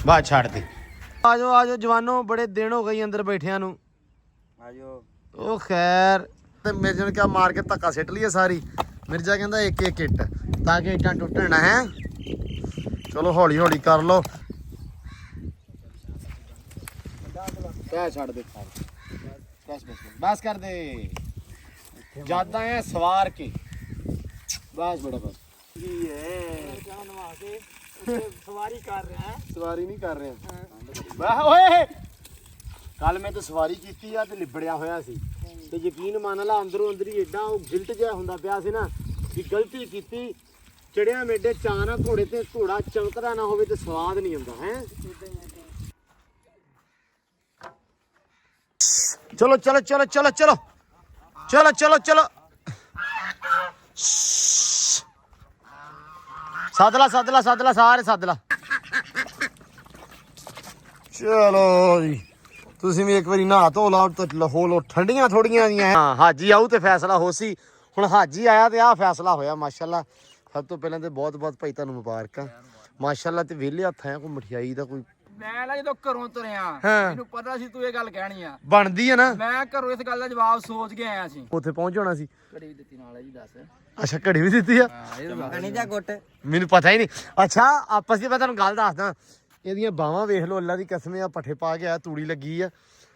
ਬਾਅਦ ਛੱਡ ਦੇ। ਆਜੋ ਜਵਾਨੋ, ਬੜੇ ਦਿਨ ਹੋ ਗਏ ਅੰਦਰ ਬੈਠਿਆਂ ਨੂੰ। ਆਜੋ। ਉਹ ਖੈਰ ਤੇ ਮਿਰਜਾ ਨੇ ਕਿਹਾ ਮਾਰ ਕੇ ਧੱਕਾ ਸਿੱਟ ਲਈਏ ਸਾਰੀ। ਮਿਰਜਾ ਕਹਿੰਦਾ ਇੱਕ ਇੱਕ ਇੱਟ ਤਾਂ ਕਿ ਇੱਟਾਂ ਟੁੱਟਣ ਨਾ। ਹੈ ਚਲੋ ਹੌਲੀ ਹੌਲੀ ਕਰ ਲੋ। ਕਹਿ ਛੱਡ ਦੇ ਬਸ ਕਰ ਦੇ। ਜਿਆਦਾ ਹੈ ਸਵਾਰ ਕੇ ਬਸ ਬੜਾ ਬਸ। ਕੀ ਹੈ ਜਾਨਵਾ ਕੇ ਸਵਾਰੀ ਕਰ ਰਿਹਾ ਹੈ। ਸਵਾਰੀ ਨਹੀਂ ਕਰ ਰਿਹਾ ਵਾਹ ਓਏ। ਕੱਲ ਮੈਂ ਤਾਂ ਸਵਾਰੀ ਕੀਤੀ ਆ ਤੇ ਲਿਬੜਿਆ ਹੋਇਆ ਸੀ ਤੇ ਯਕੀਨ ਮੰਨ ਲਾ ਅੰਦਰੋਂ ਅੰਦਰ ਹੀ ਏਡਾ ਉਹ ਗਿਲਟ ਜਿਹਾ ਹੁੰਦਾ ਪਿਆ ਸੀ ਨਾ ਵੀ ਗਲਤੀ ਕੀਤੀ। ਚੜਿਆ ਮੇਡੇ ਚਾਣਾ ਘੋੜੇ ਤੇ ਘੋੜਾ ਚਮਕਦਾ ਨਾ ਹੋਵੇ ਤੇ ਸਵਾਦ ਨਹੀਂ ਆਉਂਦਾ। ਹੈ ਚਲੋ ਚਲੋ ਚਲੋ ਚਲੋ ਚਲੋ ਚਲੋ ਚਲੋ ਚਲੋ ਸੱਦ ਲਾ ਸਾਰੇ ਸੱਦ ਲਾ। ਚਲੋ ਜੀ ਤੁਸੀਂ ਵੀ ਇੱਕ ਵਾਰੀ ਨਹਾ ਧੋ ਲਾਓ ਤੇ ਹੋ ਲੋ ਠੰਡੀਆਂ ਥੋੜੀਆਂ ਦੀਆਂ। ਹਾਂ ਹਾਜੀ ਆਊ ਤੇ ਫੈਸਲਾ ਹੋ ਸੀ। ਹੁਣ ਹਾਜੀ ਆਇਆ ਤੇ ਆਹ ਫੈਸਲਾ ਹੋਇਆ ਮਾਸ਼ਾਅੱਲਾ। ਸਭ ਤੋਂ ਪਹਿਲਾਂ ਤੇ ਬਹੁਤ ਬਹੁਤ ਭਾਈ ਤੁਹਾਨੂੰ ਮੁਬਾਰਕਾਂ ਮਾਸ਼ਾਅੱਲਾ। ਤੇ ਵਿਹਲੇ ਹੱਥ ਆ ਕੋਈ ਮਠਿਆਈ ਦਾ ਕੋਈ। ਮੈਂ ਨਾ ਜਦੋਂ ਘਰੋਂ ਤੁਰਿਆ ਮੈਨੂੰ ਪਤਾ ਸੀ ਤੂੰ ਇਹ ਗੱਲ ਕਹਿਣੀ ਆ। ਬਣਦੀ ਆ ਨਾ। ਮੈਂ ਘਰੋਂ ਇਸ ਗੱਲ ਦਾ ਜਵਾਬ ਸੋਚ ਕੇ ਆਇਆ ਸੀ। ਉੱਥੇ ਪਹੁੰਚ ਜਾਣਾ ਸੀ। ਘੜੀ ਦਿੱਤੀ ਨਾਲ ਜੀ ਦੱਸ। ਅੱਛਾ ਘੜੀ ਵੀ ਦਿੱਤੀ ਆ। ਕਣੀ ਜਾ ਗੁੱਟ ਮੈਨੂੰ ਪਤਾ ਹੀ ਨਹੀਂ। ਅੱਛਾ ਆਪਸ ਦੀ ਮੈਂ ਤੁਹਾਨੂੰ ਗੱਲ ਦੱਸਦਾ। ਇਹਦੀਆਂ ਬਾਹਾਂ ਵੇਖ ਲਓ ਅੱਲਾ ਦੀ ਕਸਮ ਆ। ਪੱਠੇ ਪਾ ਕੇ ਆ ਤੂੜੀ ਲੱਗੀ ਆ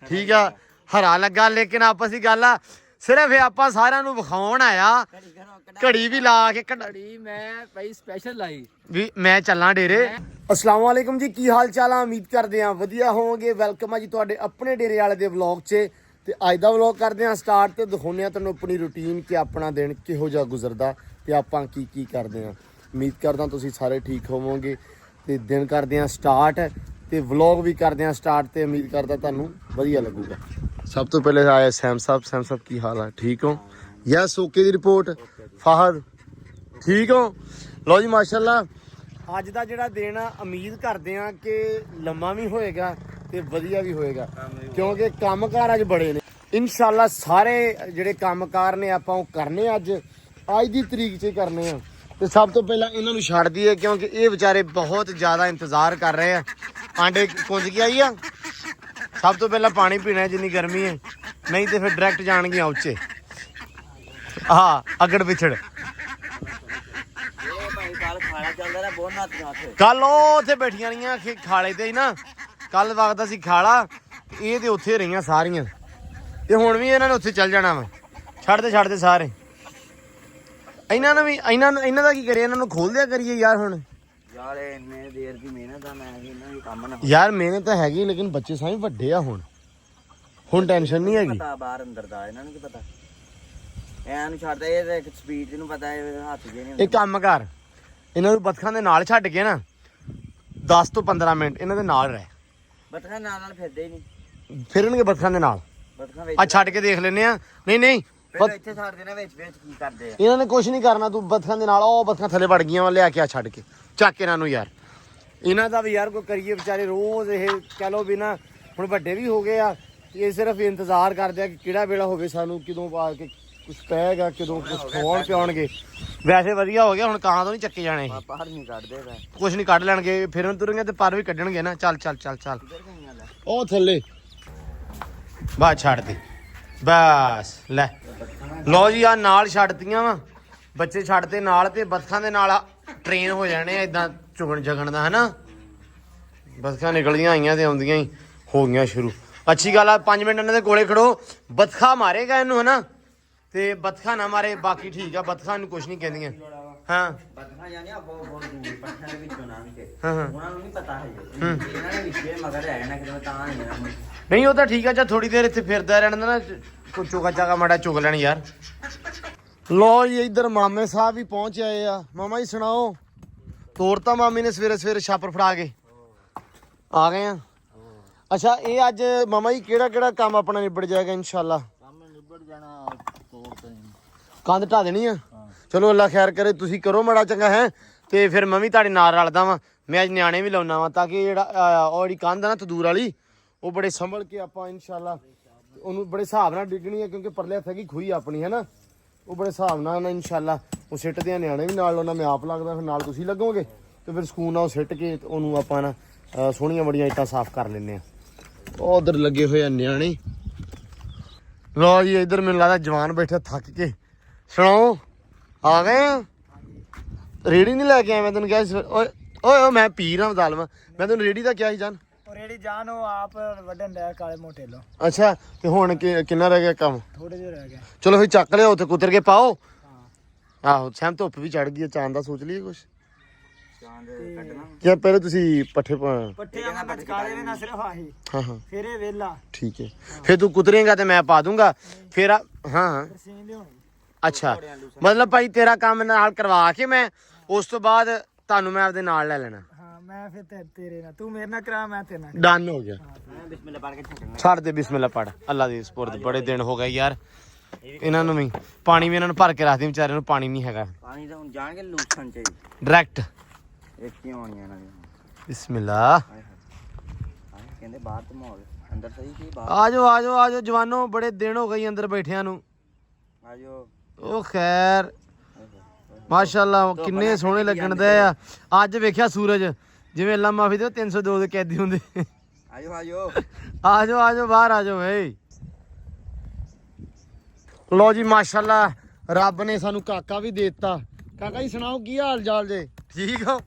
ਠੀਕ ਆ ਹਰਾ ਲੱਗਾ ਲੇਕਿਨ ਆਪਸ ਦੀ ਗੱਲ ਆ ਸਿਰਫ ਇਹ ਆਪਾਂ ਸਾਰਿਆਂ ਨੂੰ ਵਿਖਾਉਣ ਆਇਆ। ਘੜੀ ਵੀ ਲਾ ਕੇ ਘੜੀ ਮੈਂ ਭਾਈ ਸਪੈਸ਼ਲ ਲਾਈ ਵੀ ਮੈਂ ਚੱਲਾਂ ਡੇਰੇ। ਅਸਲਾਮ ਵਾਲੇਕੁਮ ਜੀ, ਕੀ ਹਾਲ ਚਾਲ ਆ? ਉਮੀਦ ਕਰਦੇ ਆ ਵਧੀਆ ਹੋਵੋਗੇ। ਵੈਲਕਮ ਆ ਜੀ ਤੁਹਾਡੇ ਆਪਣੇ ਡੇਰੇ ਵਾਲੇ ਦੇ ਵਲੌਗ 'ਚ। ਤੇ ਅੱਜ ਦਾ ਵਲੌਗ ਕਰਦੇ ਆ ਸਟਾਰਟ ਤੇ ਦਿਖਾਉਂਦੇ ਆ ਤੁਹਾਨੂੰ ਆਪਣੀ ਰੂਟੀਨ ਕਿ ਆਪਣਾ ਦਿਨ ਕਿਹੋ ਜਿਹਾ ਗੁਜ਼ਰਦਾ ਤੇ ਆਪਾਂ ਕੀ ਕਰਦੇ ਆ। ਉਮੀਦ ਕਰਦਾ ਤੁਸੀਂ ਸਾਰੇ ਠੀਕ ਹੋਵੋਗੇ ਤੇ ਦਿਨ ਕਰਦੇ ਆ ਸਟਾਰਟ ਤੇ ਵਲੌਗ ਵੀ ਕਰਦੇ ਆ ਸਟਾਰਟ ਤੇ ਉਮੀਦ ਕਰਦਾ ਤੁਹਾਨੂੰ ਵਧੀਆ ਲੱਗੂਗਾ। ਸਭ ਤੋਂ ਪਹਿਲੇ ਆਇਆ ਸੈਮ ਸਾਹਿਬ ਕੀ ਹਾਲ ਆ? ਠੀਕ ਹੋ? ਯਸ ਓਕੇ ਦੀ ਰਿਪੋਰਟ। ਫਾਹਦ ਠੀਕ ਹੋ? ਲਓ ਜੀ ਮਾਸ਼ਾਅੱਲਾ ਅੱਜ ਦਾ ਜਿਹੜਾ ਦਿਨ ਆ ਉਮੀਦ ਕਰਦੇ ਆ ਕਿ ਲੰਮਾ ਵੀ ਹੋਏਗਾ ਤੇ ਵਧੀਆ ਵੀ ਹੋਏਗਾ ਕਿਉਂਕਿ ਕੰਮਕਾਰ ਅੱਜ ਬੜੇ ਨੇ। ਇਨਸ਼ਾਅੱਲਾ ਸਾਰੇ ਜਿਹੜੇ ਕੰਮਕਾਰ ਨੇ ਆਪਾਂ ਉਹ ਕਰਨੇ ਅੱਜ ਦੀ ਤਰੀਕ 'ਚ ਕਰਨੇ ਆ। ਤੇ ਸਭ ਤੋਂ ਪਹਿਲਾਂ ਇਹਨਾਂ ਨੂੰ ਛੱਡ ਦਈਏ ਕਿਉਂਕਿ ਇਹ ਵਿਚਾਰੇ ਬਹੁਤ ਜ਼ਿਆਦਾ ਇੰਤਜ਼ਾਰ ਕਰ ਰਹੇ ਆ। ਆਂਡੇ ਪੁੰਜ ਕੇ ਆਈ ਆ। ਸਭ ਤੋਂ ਪਹਿਲਾਂ ਪਾਣੀ ਪੀਣਾ ਜਿੰਨੀ ਗਰਮੀ ਹੈ ਨਹੀਂ ਤੇ ਫਿਰ ਡਾਇਰੈਕਟ ਜਾਣਗੀਆਂ ਉੱਚੇ ਅਗੜ ਪਿਛੜ। ਕੱਲ ਉਹ ਉੱਥੇ ਬੈਠੀਆਂ ਰਹੀਆਂ ਖਾਲੇ ਤੇ ਹੀ ਨਾ। ਕੱਲ ਵਕਤ ਅਸੀਂ ਖਾਲਾ ਇਹ ਤੇ ਉੱਥੇ ਰਹੀਆਂ ਸਾਰੀਆਂ ਤੇ ਹੁਣ ਵੀ ਇਹਨਾਂ ਨੇ ਉੱਥੇ ਚੱਲ ਜਾਣਾ ਵਾ। ਛੱਡਦੇ ਸਾਰੇ ਇਹਨਾਂ ਦਾ ਕੀ ਕਰੀਏ? ਇਹਨਾਂ ਨੂੰ ਖੋਲ ਦਿਆ ਕਰੀਏ ਯਾਰ। ਹੁਣ ਯਾਰ ਇੰਨੇ ਦੇਰ ਦੀ ਮਿਹਨਤ ਆ। ਮੈਂ ਇਹਨਾਂ ਦੀ ਕੰਮ ਨਾ ਯਾਰ ਮਿਹਨਤ ਤਾਂ ਹੈਗੀ ਲੇਕਿਨ ਬੱਚੇ ਸਾਰੇ ਵੱਡੇ ਆ। ਹੁਣ ਟੈਨਸ਼ਨ ਨਹੀਂ ਹੈਗੀ। ਪਤਾ ਬਾਹਰ ਅੰਦਰ ਦਾ ਇਹਨਾਂ ਨੂੰ ਕੀ ਪਤਾ। ਐਂ ਨੂੰ ਛੱਡਦਾ ਇਹ ਤੇ ਸਪੀਡ ਨੂੰ ਪਤਾ ਹੱਥ ਜੇ ਨਹੀਂ। ਇਹ ਕੰਮ ਕਰ ਇਹਨਾਂ ਨੂੰ ਬੱਤਖਾਂ ਦੇ ਨਾਲ ਛੱਡ ਕੇ ਨਾ 10 ਤੋਂ 15 ਮਿੰਟ ਇਹਨਾਂ ਦੇ ਨਾਲ ਰਹਿ। ਬੱਤਖਾਂ ਨਾਲ ਫਿਰਦੇ ਹੀ ਨਹੀਂ। ਫਿਰਨਗੇ ਬੱਤਖਾਂ ਦੇ ਨਾਲ। ਬੱਤਖਾਂ ਆ ਛੱਡ ਕੇ ਦੇਖ ਲੈਨੇ ਆ। ਨਹੀਂ ਪਹਿਲਾਂ ਇੱਥੇ ਛੱਡ ਦੇਣਾ ਵਿੱਚ ਕੀ ਕਰਦੇ ਆ ਇਹਨਾਂ ਨੇ ਕੁਝ ਨਹੀਂ ਕਰਨਾ। ਤੂੰ ਬੱਤਖਾਂ ਦੇ ਨਾਲ ਉਹ ਬੱਤਖਾਂ ਥੱਲੇ ਵੜ ਗਈਆਂ ਵਾ ਲਿਆ ਕੇ ਆ ਛੱਡ ਕੇ ਚੱਕ ਇਹਨਾਂ ਨੂੰ ਯਾਰ। ਇਹਨਾਂ ਦਾ ਵੀ ਯਾਰ ਕੋਈ ਕਰੀਏ ਵਿਚਾਰੇ ਰੋਜ਼ ਇਹ ਕਹਿ ਲਓ ਵੀ ਨਾ ਹੁਣ ਵੱਡੇ ਵੀ ਹੋ ਗਏ ਆ। ਇਹ ਸਿਰਫ ਇੰਤਜ਼ਾਰ ਕਰਦੇ ਆ ਕਿ ਕਿਹੜਾ ਵੇਲਾ ਹੋਵੇ ਸਾਨੂੰ ਕਦੋਂ ਪਾ ਕੇ ਕੁਛ ਪਏਗਾ ਕਦੋਂ ਕੁਛ ਖਵਾਉਣ ਪਿਆਉਣਗੇ। ਵੈਸੇ ਵਧੀਆ ਹੋ ਗਿਆ ਹੁਣ ਕਾਂ ਤੋਂ ਨਹੀਂ ਚੱਕੇ ਜਾਣੇ। ਬਾਹਰ ਨਹੀਂ ਕੱਢਦੇ ਕੁਛ ਨਹੀਂ ਕੱਢ ਲੈਣਗੇ ਫਿਰਨ ਤੁਰਨਗੇ ਤੇ ਪਰ ਵੀ ਕੱਢਣਗੇ ਨਾ। ਚੱਲ ਉਹ ਥੱਲੇ ਬਾਅਦ ਛੱਡ ਦੇ ਬਸ। ਲੈ ਲਓ ਜੀ ਆ ਨਾਲ ਛੱਡਤੀਆਂ ਵਾ ਬੱਚੇ ਛੱਡਦੇ ਨਾਲ ਤੇ ਬੱਤਖਾਂ ਦੇ ਨਾਲ ਟ੍ਰੇਨ ਹੋ ਜਾਣੇ ਆ ਇਦਾਂ ਚੁਗਣ ਜਗਣ ਦਾ ਹਨਾ। ਬੱਤਖਾਂ ਨਿਕਲਦੀਆਂ ਆਈਆਂ ਤੇ ਆਉਂਦੀਆਂ ਹੀ ਹੋ ਗਈਆਂ ਸ਼ੁਰੂ। ਅੱਛੀ ਗੱਲ ਆ 5 ਮਿੰਟ ਇਹਨਾਂ ਦੇ ਕੋਲੇ ਖੜੋ। ਬੱਤਖਾ ਮਾਰੇਗਾ ਇਹਨੂੰ ਹਨਾ ਤੇ ਬੱਤਖਾ ਨਾ ਮਾਰੇ ਬਾਕੀ ਠੀਕ ਆ। ਬੱਤਖਾਂ ਨੂੰ ਕੁਛ ਨਹੀਂ ਕਹਿੰਦੀਆਂ। ਹਾਂ ਬੱਤਖਾਂ ਜਾਨੀ ਆ ਬਹੁਤ ਦੂਰ ਪੱਠਿਆਂ ਦੇ ਵਿੱਚੋਂ ਨਾ ਕੇ ਹਾਂ ਉਹਨਾਂ ਨੂੰ ਨਹੀਂ ਪਤਾ ਹੈ ਇਹਨਾਂ ਨੇ ਵਿੱਚੇ ਮਗਰ ਆਇਆ ਨਾ ਕਿ ਤਾਂ ਨਹੀਂ ਉਹ ਤਾਂ ਠੀਕ ਆ। ਜਾਂ ਥੋੜੀ ਦੇਰ ਇੱਥੇ ਫਿਰਦਾ ਰਹਿਣਾ ਨਾ ਕੋਈ ਚੋਗਾ ਚਾਗਾ ਮਾੜਾ ਚੁਗ ਲੈਣ ਯਾਰ। ਲੋ ਜੀ ਇੱਧਰ ਮਾਮੇ ਸਾਹਿਬ ਵੀ ਪਹੁੰਚ ਆਏ ਆ। ਮਾਮਾ ਜੀ ਸੁਣਾਓ? ਤੋਰਤਾ ਮਾਮੀ ਨੇ ਸਵੇਰੇ ਛਾਪਰ ਫੜਾ ਕੇ ਆ ਗਏ ਆ। ਅੱਛਾ ਇਹ ਅੱਜ ਮਾਮਾ ਜੀ ਕਿਹੜਾ ਕੰਮ ਆਪਣਾ ਨਿਬੜ ਜਾਏਗਾ ਇਨਸ਼ਾਅੱਲਾ? ਕੰਮ ਨਿਬੜ ਜਾਣਾ ਕੰਧ ਢਾ ਦੇਣੀ ਆ। ਚਲੋ ਅੱਲਾ ਖੈਰ ਕਰੇ। ਤੁਸੀਂ ਕਰੋ ਮਾੜਾ ਚੰਗਾ ਹੈ ਤੇ ਫਿਰ ਮੈਂ ਵੀ ਤੁਹਾਡੇ ਨਾਲ ਰਲਦਾ ਵਾਂ। ਮੈਂ ਅੱਜ ਨਿਆਣੇ ਵੀ ਲਾਉਣਾ ਵਾ ਤਾਂ ਕਿ ਜਿਹੜਾ ਉਹ ਜਿਹੜੀ ਕੰਧ ਆ ਨਾ ਤੰਦੂਰ ਵਾਲੀ ਉਹ ਬੜੇ ਸੰਭਲ ਕੇ ਆਪਾਂ ਇਨਸ਼ਾਅੱਲਾ ਉਹਨੂੰ ਬੜੇ ਹਿਸਾਬ ਨਾਲ ਡਿੱਗਣੀ ਹੈ ਕਿਉਂਕਿ ਪਰਲੇ ਹੱਥ ਹੈਗੀ ਖੂਹੀ ਆਪਣੀ ਹੈ ਨਾ। ਉਹ ਬੜੇ ਹਿਸਾਬ ਨਾਲ ਇਨਸ਼ਾਅੱਲਾ ਉਹ ਸਿੱਟਦੇ ਆ। ਨਿਆਣੇ ਵੀ ਨਾਲ ਲਾਉਣਾ ਮੈਂ ਆਪ ਲੱਗਦਾ ਫਿਰ ਨਾਲ ਤੁਸੀਂ ਲੱਗੋਗੇ ਤੇ ਫਿਰ ਸਕੂਨ ਨਾਲ ਉਹ ਸਿੱਟ ਕੇ ਉਹਨੂੰ ਆਪਾਂ ਨਾ ਸੋਹਣੀਆਂ ਬੜੀਆਂ ਇੱਟਾਂ ਸਾਫ਼ ਕਰ ਲੈਂਦੇ ਆ। ਉਹ ਉਧਰ ਲੱਗੇ ਹੋਏ ਆ ਨਿਆਣੇ। ਲੋ ਜੀ ਇੱਧਰ ਮੈਨੂੰ ਲੱਗਦਾ ਜਵਾਨ ਬੈਠੇ ਥੱਕ ਕੇ। ਸੁਣਾਓ ਆ ਗਏ ਆ? ਰੇੜੀ ਨਹੀਂ ਲੈ ਕੇ ਆਇਆ ਮੈਂ ਤੈਨੂੰ ਕਿਹਾ ਸੀ। ਓਏ ਓਏ ਮੈਂ ਪੀ ਰਹਾ ਜ਼ਾਲਮ, ਮੈਂ ਤੈਨੂੰ ਰੇੜੀ ਦਾ ਕਿਹਾ ਸੀ ਜਾਨ। ਰੇੜੀ ਜਾਨ ਉਹ ਆਪ ਵੱਢਣ ਡਿਆ ਕਾਲੇ ਮੋਟੇ ਲੋ। ਅੱਛਾ ਤੇ ਹੁਣ ਕਿੰਨਾ ਰਹਿ ਗਿਆ ਕੰਮ? ਥੋੜੇ ਜਿਹੇ ਰਹਿ ਗਏ। ਚਲੋ ਫਿਰ ਚੱਕ ਲਿਆ ਉੱਥੇ ਕੁਤਰ ਕੇ ਪਾਓ। ਆਹੋ ਸਹਿਮ ਧੁੱਪ ਵੀ ਚੜ ਗਈ ਹੈ, ਚਾਂਦ ਦਾ ਸੋਚ ਲਈਏ ਕੁਛ। ਚਾਂਦ ਕੱਢਣਾ ਜਾਂ ਪਹਿਲੇ ਤੁਸੀਂ ਪੱਠੇ ਪੱਠੇ ਆ ਮੈਂ ਕਾਲੇ ਨੇ ਨਾ ਸਿਰਫ ਆਹੀ ਹਾਂ ਹਾਂ ਫਿਰ ਇਹ ਵੇਲਾ ਠੀਕ ਹੈ। ਫਿਰ ਤੂੰ ਕੁਤਰੇਂਗਾ ਤੇ ਮੈਂ ਪਾ ਦੂੰਗਾ ਫਿਰ। ਹਾਂ ਸੀਨ ਲਿਆਉਣੀ। ਅੱਛਾ ਮਤਲਬ ਭਾਈ ਤੇਰਾ ਕੰਮ ਨਾਲ ਕਰਵਾ ਕੇ ਮੈਂ ਉਸ ਤੋਂ ਬਾਅਦ ਤੁਹਾਨੂੰ ਮੈਂ ਆਪਦੇ ਨਾਲ ਲੈ ਲੈਣਾ। ਹਾਂ ਮੈਂ ਫਿਰ ਤੇਰੇ ਨਾਲ, ਤੂੰ ਮੇਰੇ ਨਾਲ ਕਰਾ ਮੈਂ ਤੇਰੇ ਨਾਲ। ਡਨ ਹੋ ਗਿਆ। ਬਿਸਮਿਲ੍ਲਾ ਪੜ ਕੇ ਛੱਡਣਾ। ਛੱਡ ਦੇ ਬਿਸਮਿਲ੍ਲਾ ਪੜ। ਅੱਲਾ ਦੀ ਸਪੁਰਦ। ਬੜੇ ਦਿਨ ਹੋ ਗਏ ਯਾਰ ਇਹਨਾਂ ਨੂੰ ਵੀ ਪਾਣੀ ਵੀ ਇਹਨਾਂ ਨੂੰ ਭਰ ਕੇ ਰੱਖਦੇ ਵਿਚਾਰਿਆਂ ਨੂੰ ਪਾਣੀ ਨਹੀਂ ਹੈਗਾ। ਪਾਣੀ ਤਾਂ ਹੁਣ ਜਾਣਗੇ ਲੂਸਣ ਚ ਡਾਇਰੈਕਟ ਇੱਕ ਹੀ ਆਉਣੀਆਂ ਇਹਨਾਂ ਦੀਆਂ। ਬਿਸਮਿਲ੍ਲਾ। ਹਾਏ ਹਾਏ ਕਹਿੰਦੇ ਬਾਹਰ ਤੇ ਮਾਹੌਲ ਅੰਦਰ ਸਹੀ ਸੀ ਬਾਹਰ। ਆਜੋ ਆਜੋ ਆਜੋ ਜਵਾਨੋ, ਬੜੇ ਦਿਨ ਹੋ ਗਏ ਅੰਦਰ ਬੈਠਿਆਂ ਨੂੰ। ਆਜੋ ਉਹ ਖੈਰ ਮਾਸ਼ਾਅੱਲਾ ਕਿੰਨੇ ਸੋਹਣੇ ਲੱਗਣ ਦੇ ਆ। ਅੱਜ ਵੇਖਿਆ ਸੂਰਜ ਜਿਵੇਂ ਅੱਲਾ ਮਾਫੀ ਦੇ 302 ਦੇ ਕੈਦੀ ਹੁੰਦੇ। ਆਜੋ ਆਜੋ ਆਜੋ ਆਜੋ ਬਾਹਰ ਆਜੋ ਏ। ਲੋ ਜੀ ਮਾਸ਼ਾਅੱਲਾ ਰੱਬ ਨੇ ਸਾਨੂੰ ਕਾਕਾ ਵੀ ਦੇ ਦਿੱਤਾ। ਕਾਕਾ ਜੀ ਸੁਣਾਓ ਕੀ ਹਾਲ ਚਾਲ ਜੇ? ਠੀਕ ਹੋ?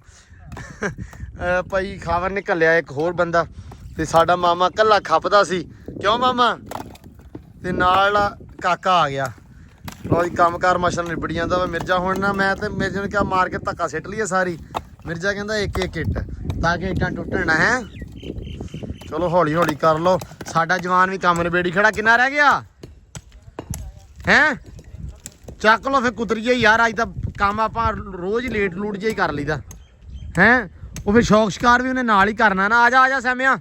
ਭਾਈ ਖਾਵਰ ਨੇ ਘੱਲਿਆ ਇੱਕ ਹੋਰ ਬੰਦਾ ਤੇ ਸਾਡਾ ਮਾਮਾ ਕੱਲਾ ਖੱਪਦਾ ਸੀ। ਕਿਉਂ ਮਾਮਾ? ਤੇ ਨਾਲ ਕਾਕਾ ਆ ਗਿਆ। ਲੋ ਜੀ ਕੰਮਕਾਰ ਮਾਸ਼ਾਅੱਲਾ ਨਿਬੜ ਜਾਂਦਾ ਵਾ। ਮਿਰਜ਼ਾ ਹੁਣ ਨਾ ਮੈਂ ਤੇ ਮਿਰਜ਼ੇ ਨੂੰ ਕਿਹਾ ਮਾਰ ਕੇ ਧੱਕਾ ਸਿੱਟ ਲਈਏ ਸਾਰੀ। ਮਿਰਜ਼ਾ ਕਹਿੰਦਾ ਇੱਕ ਇੱਕ ਇੱਟ ਤਾਂ ਕਿ ਇੱਟਾਂ ਟੁੱਟਣ ਨਾ। ਹੈ ਚਲੋ ਹੌਲੀ ਹੌਲੀ ਕਰ ਲਓ। ਸਾਡਾ ਜਵਾਨ ਵੀ ਕੰਮ ਨਿਬੇੜੀ ਖੜਾ। ਕਿੰਨਾ ਰਹਿ ਗਿਆ ਹੈ? ਚੱਕ ਲਓ ਫਿਰ ਕੁਤਰੀਏ ਯਾਰ। ਅੱਜ ਤਾਂ ਕੰਮ ਆਪਾਂ ਰੋਜ਼ ਲੇਟ ਲੂਟ ਜਿਹਾ ਹੀ ਕਰ ਲਈਦਾ ਹੈ। ਉਹ ਫਿਰ ਸ਼ੌਕ ਸ਼ਿਕਾਰ ਵੀ ਉਹਨੇ ਨਾਲ ਹੀ ਕਰਨਾ ਨਾ। ਆ ਜਾ ਆ ਜਾ ਸੈਮਿਆ।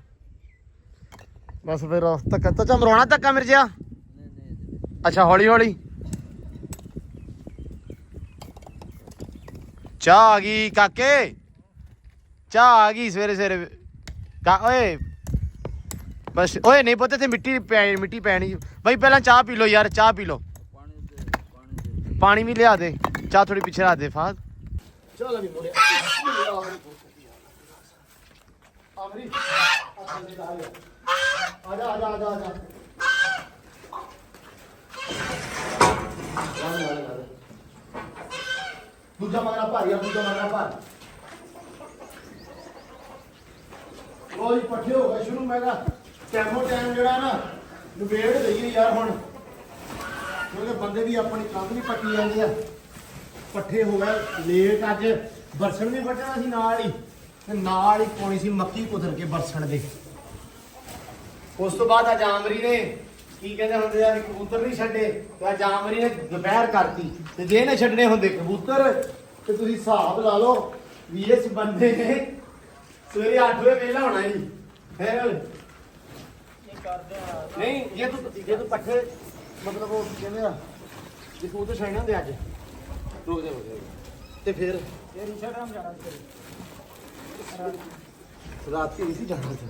ਬਸ ਫਿਰ ਧੱਕਾ ਤਾਂ ਮਰਾਉਣਾ ਧੱਕਾ ਮਿਰਜ਼ਾ। ਅੱਛਾ ਹੌਲੀ ਹੌਲੀ। ਚਾਹ ਆ ਗਈ ਕਾਕੇ, ਚਾਹ ਆ ਗਈ ਸਵੇਰੇ ਸਵੇਰੇ। ਓਏ ਬਸ ਓਏ ਨਹੀਂ ਪੁੱਤ ਤੇ ਮਿੱਟੀ ਪੈਣੀ ਬਾਈ। ਪਹਿਲਾਂ ਚਾਹ ਪੀ ਲਓ ਯਾਰ, ਚਾਹ ਪੀ ਲਓ। ਪਾਣੀ ਵੀ ਲਿਆ ਦੇ, ਚਾਹ ਥੋੜੀ ਪਿੱਛੇ ਰੱਖ ਦੇ ਫਾਦ। ਚੱਲ ਵੀ ਮੁੜਿਆ ਆ ਜਾ ਆ ਜਾ ਆ ਜਾ ਆ ਜਾ। ਦੂਜਾ ਮਗਰਾ ਭਾਰੀ ਆ, ਦੂਜਾ ਮਗਰਾ ਭਾਰੀ। ਲੋ ਜੀ ਪੱਠੇ ਹੋ ਗਏ ਸ਼ੁਰੂ। ਮੈਂ ਕਿਹਾ ਟਾਈਮੋ ਟਾਈਮ ਜਿਹੜਾ ਨਾ ਨਿਬੇੜ ਦਈਏ ਯਾਰ ਹੁਣ, ਕਿਉਂਕਿ ਬੰਦੇ ਵੀ ਆਪਣੀ ਕੰਧ ਵੀ ਪੱਟੀ ਜਾਂਦੇ ਆ। ਪੱਠੇ ਹੋ ਗਏ ਲੇਟ। ਅੱਜ ਬਰਸਣ ਵੀ ਵੱਢਣਾ ਸੀ ਨਾਲ ਹੀ, ਤੇ ਨਾਲ ਹੀ ਪਾਉਣੀ ਸੀ ਮੱਕੀ ਕੁਤਰ ਕੇ ਬਰਸਣ ਦੇ। ਉਸ ਤੋਂ ਬਾਅਦ ਅੱਜ ਆਮਰੀ ਨੇ ਕੀ ਕਹਿੰਦੇ ਹੁੰਦੇ ਆ, ਕਬੂਤਰ ਨਹੀਂ ਛੱਡੇ ਤੇ ਅੱਜ ਆਮਰੀ ਨੇ ਦੁਪਹਿਰ ਕਰਤੀ। ਤੇ ਜੇ ਇਹਨੇ ਛੱਡਣੇ ਹੁੰਦੇ ਕਬੂਤਰ ਤੇ ਤੁਸੀਂ ਹਿਸਾਬ ਲਾ ਲਓ ਵੀ ਇਸ ਬੰਦੇ ਨੇ ਸਵੇਰੇ 8 ਵਜੇ ਵਿਹਲਾ ਹੋਣਾ ਜੀ। ਫਿਰ ਨਹੀਂ ਜੇ ਤੂੰ ਪੱਠੇ ਮਤਲਬ ਉਹ ਕਹਿੰਦੇ ਆ ਜੇ ਕਬੂਤਰ ਛੱਡਣੇ ਹੁੰਦੇ ਅੱਜ ਰੁਕ ਜਾ ਤੇ ਫਿਰ ਇੰਸਟਾਗ੍ਰਾਮ ਜਾਣਾ ਰਾਤੀ ਨਹੀਂ ਸੀ ਜਾਣਾ ਸੀ।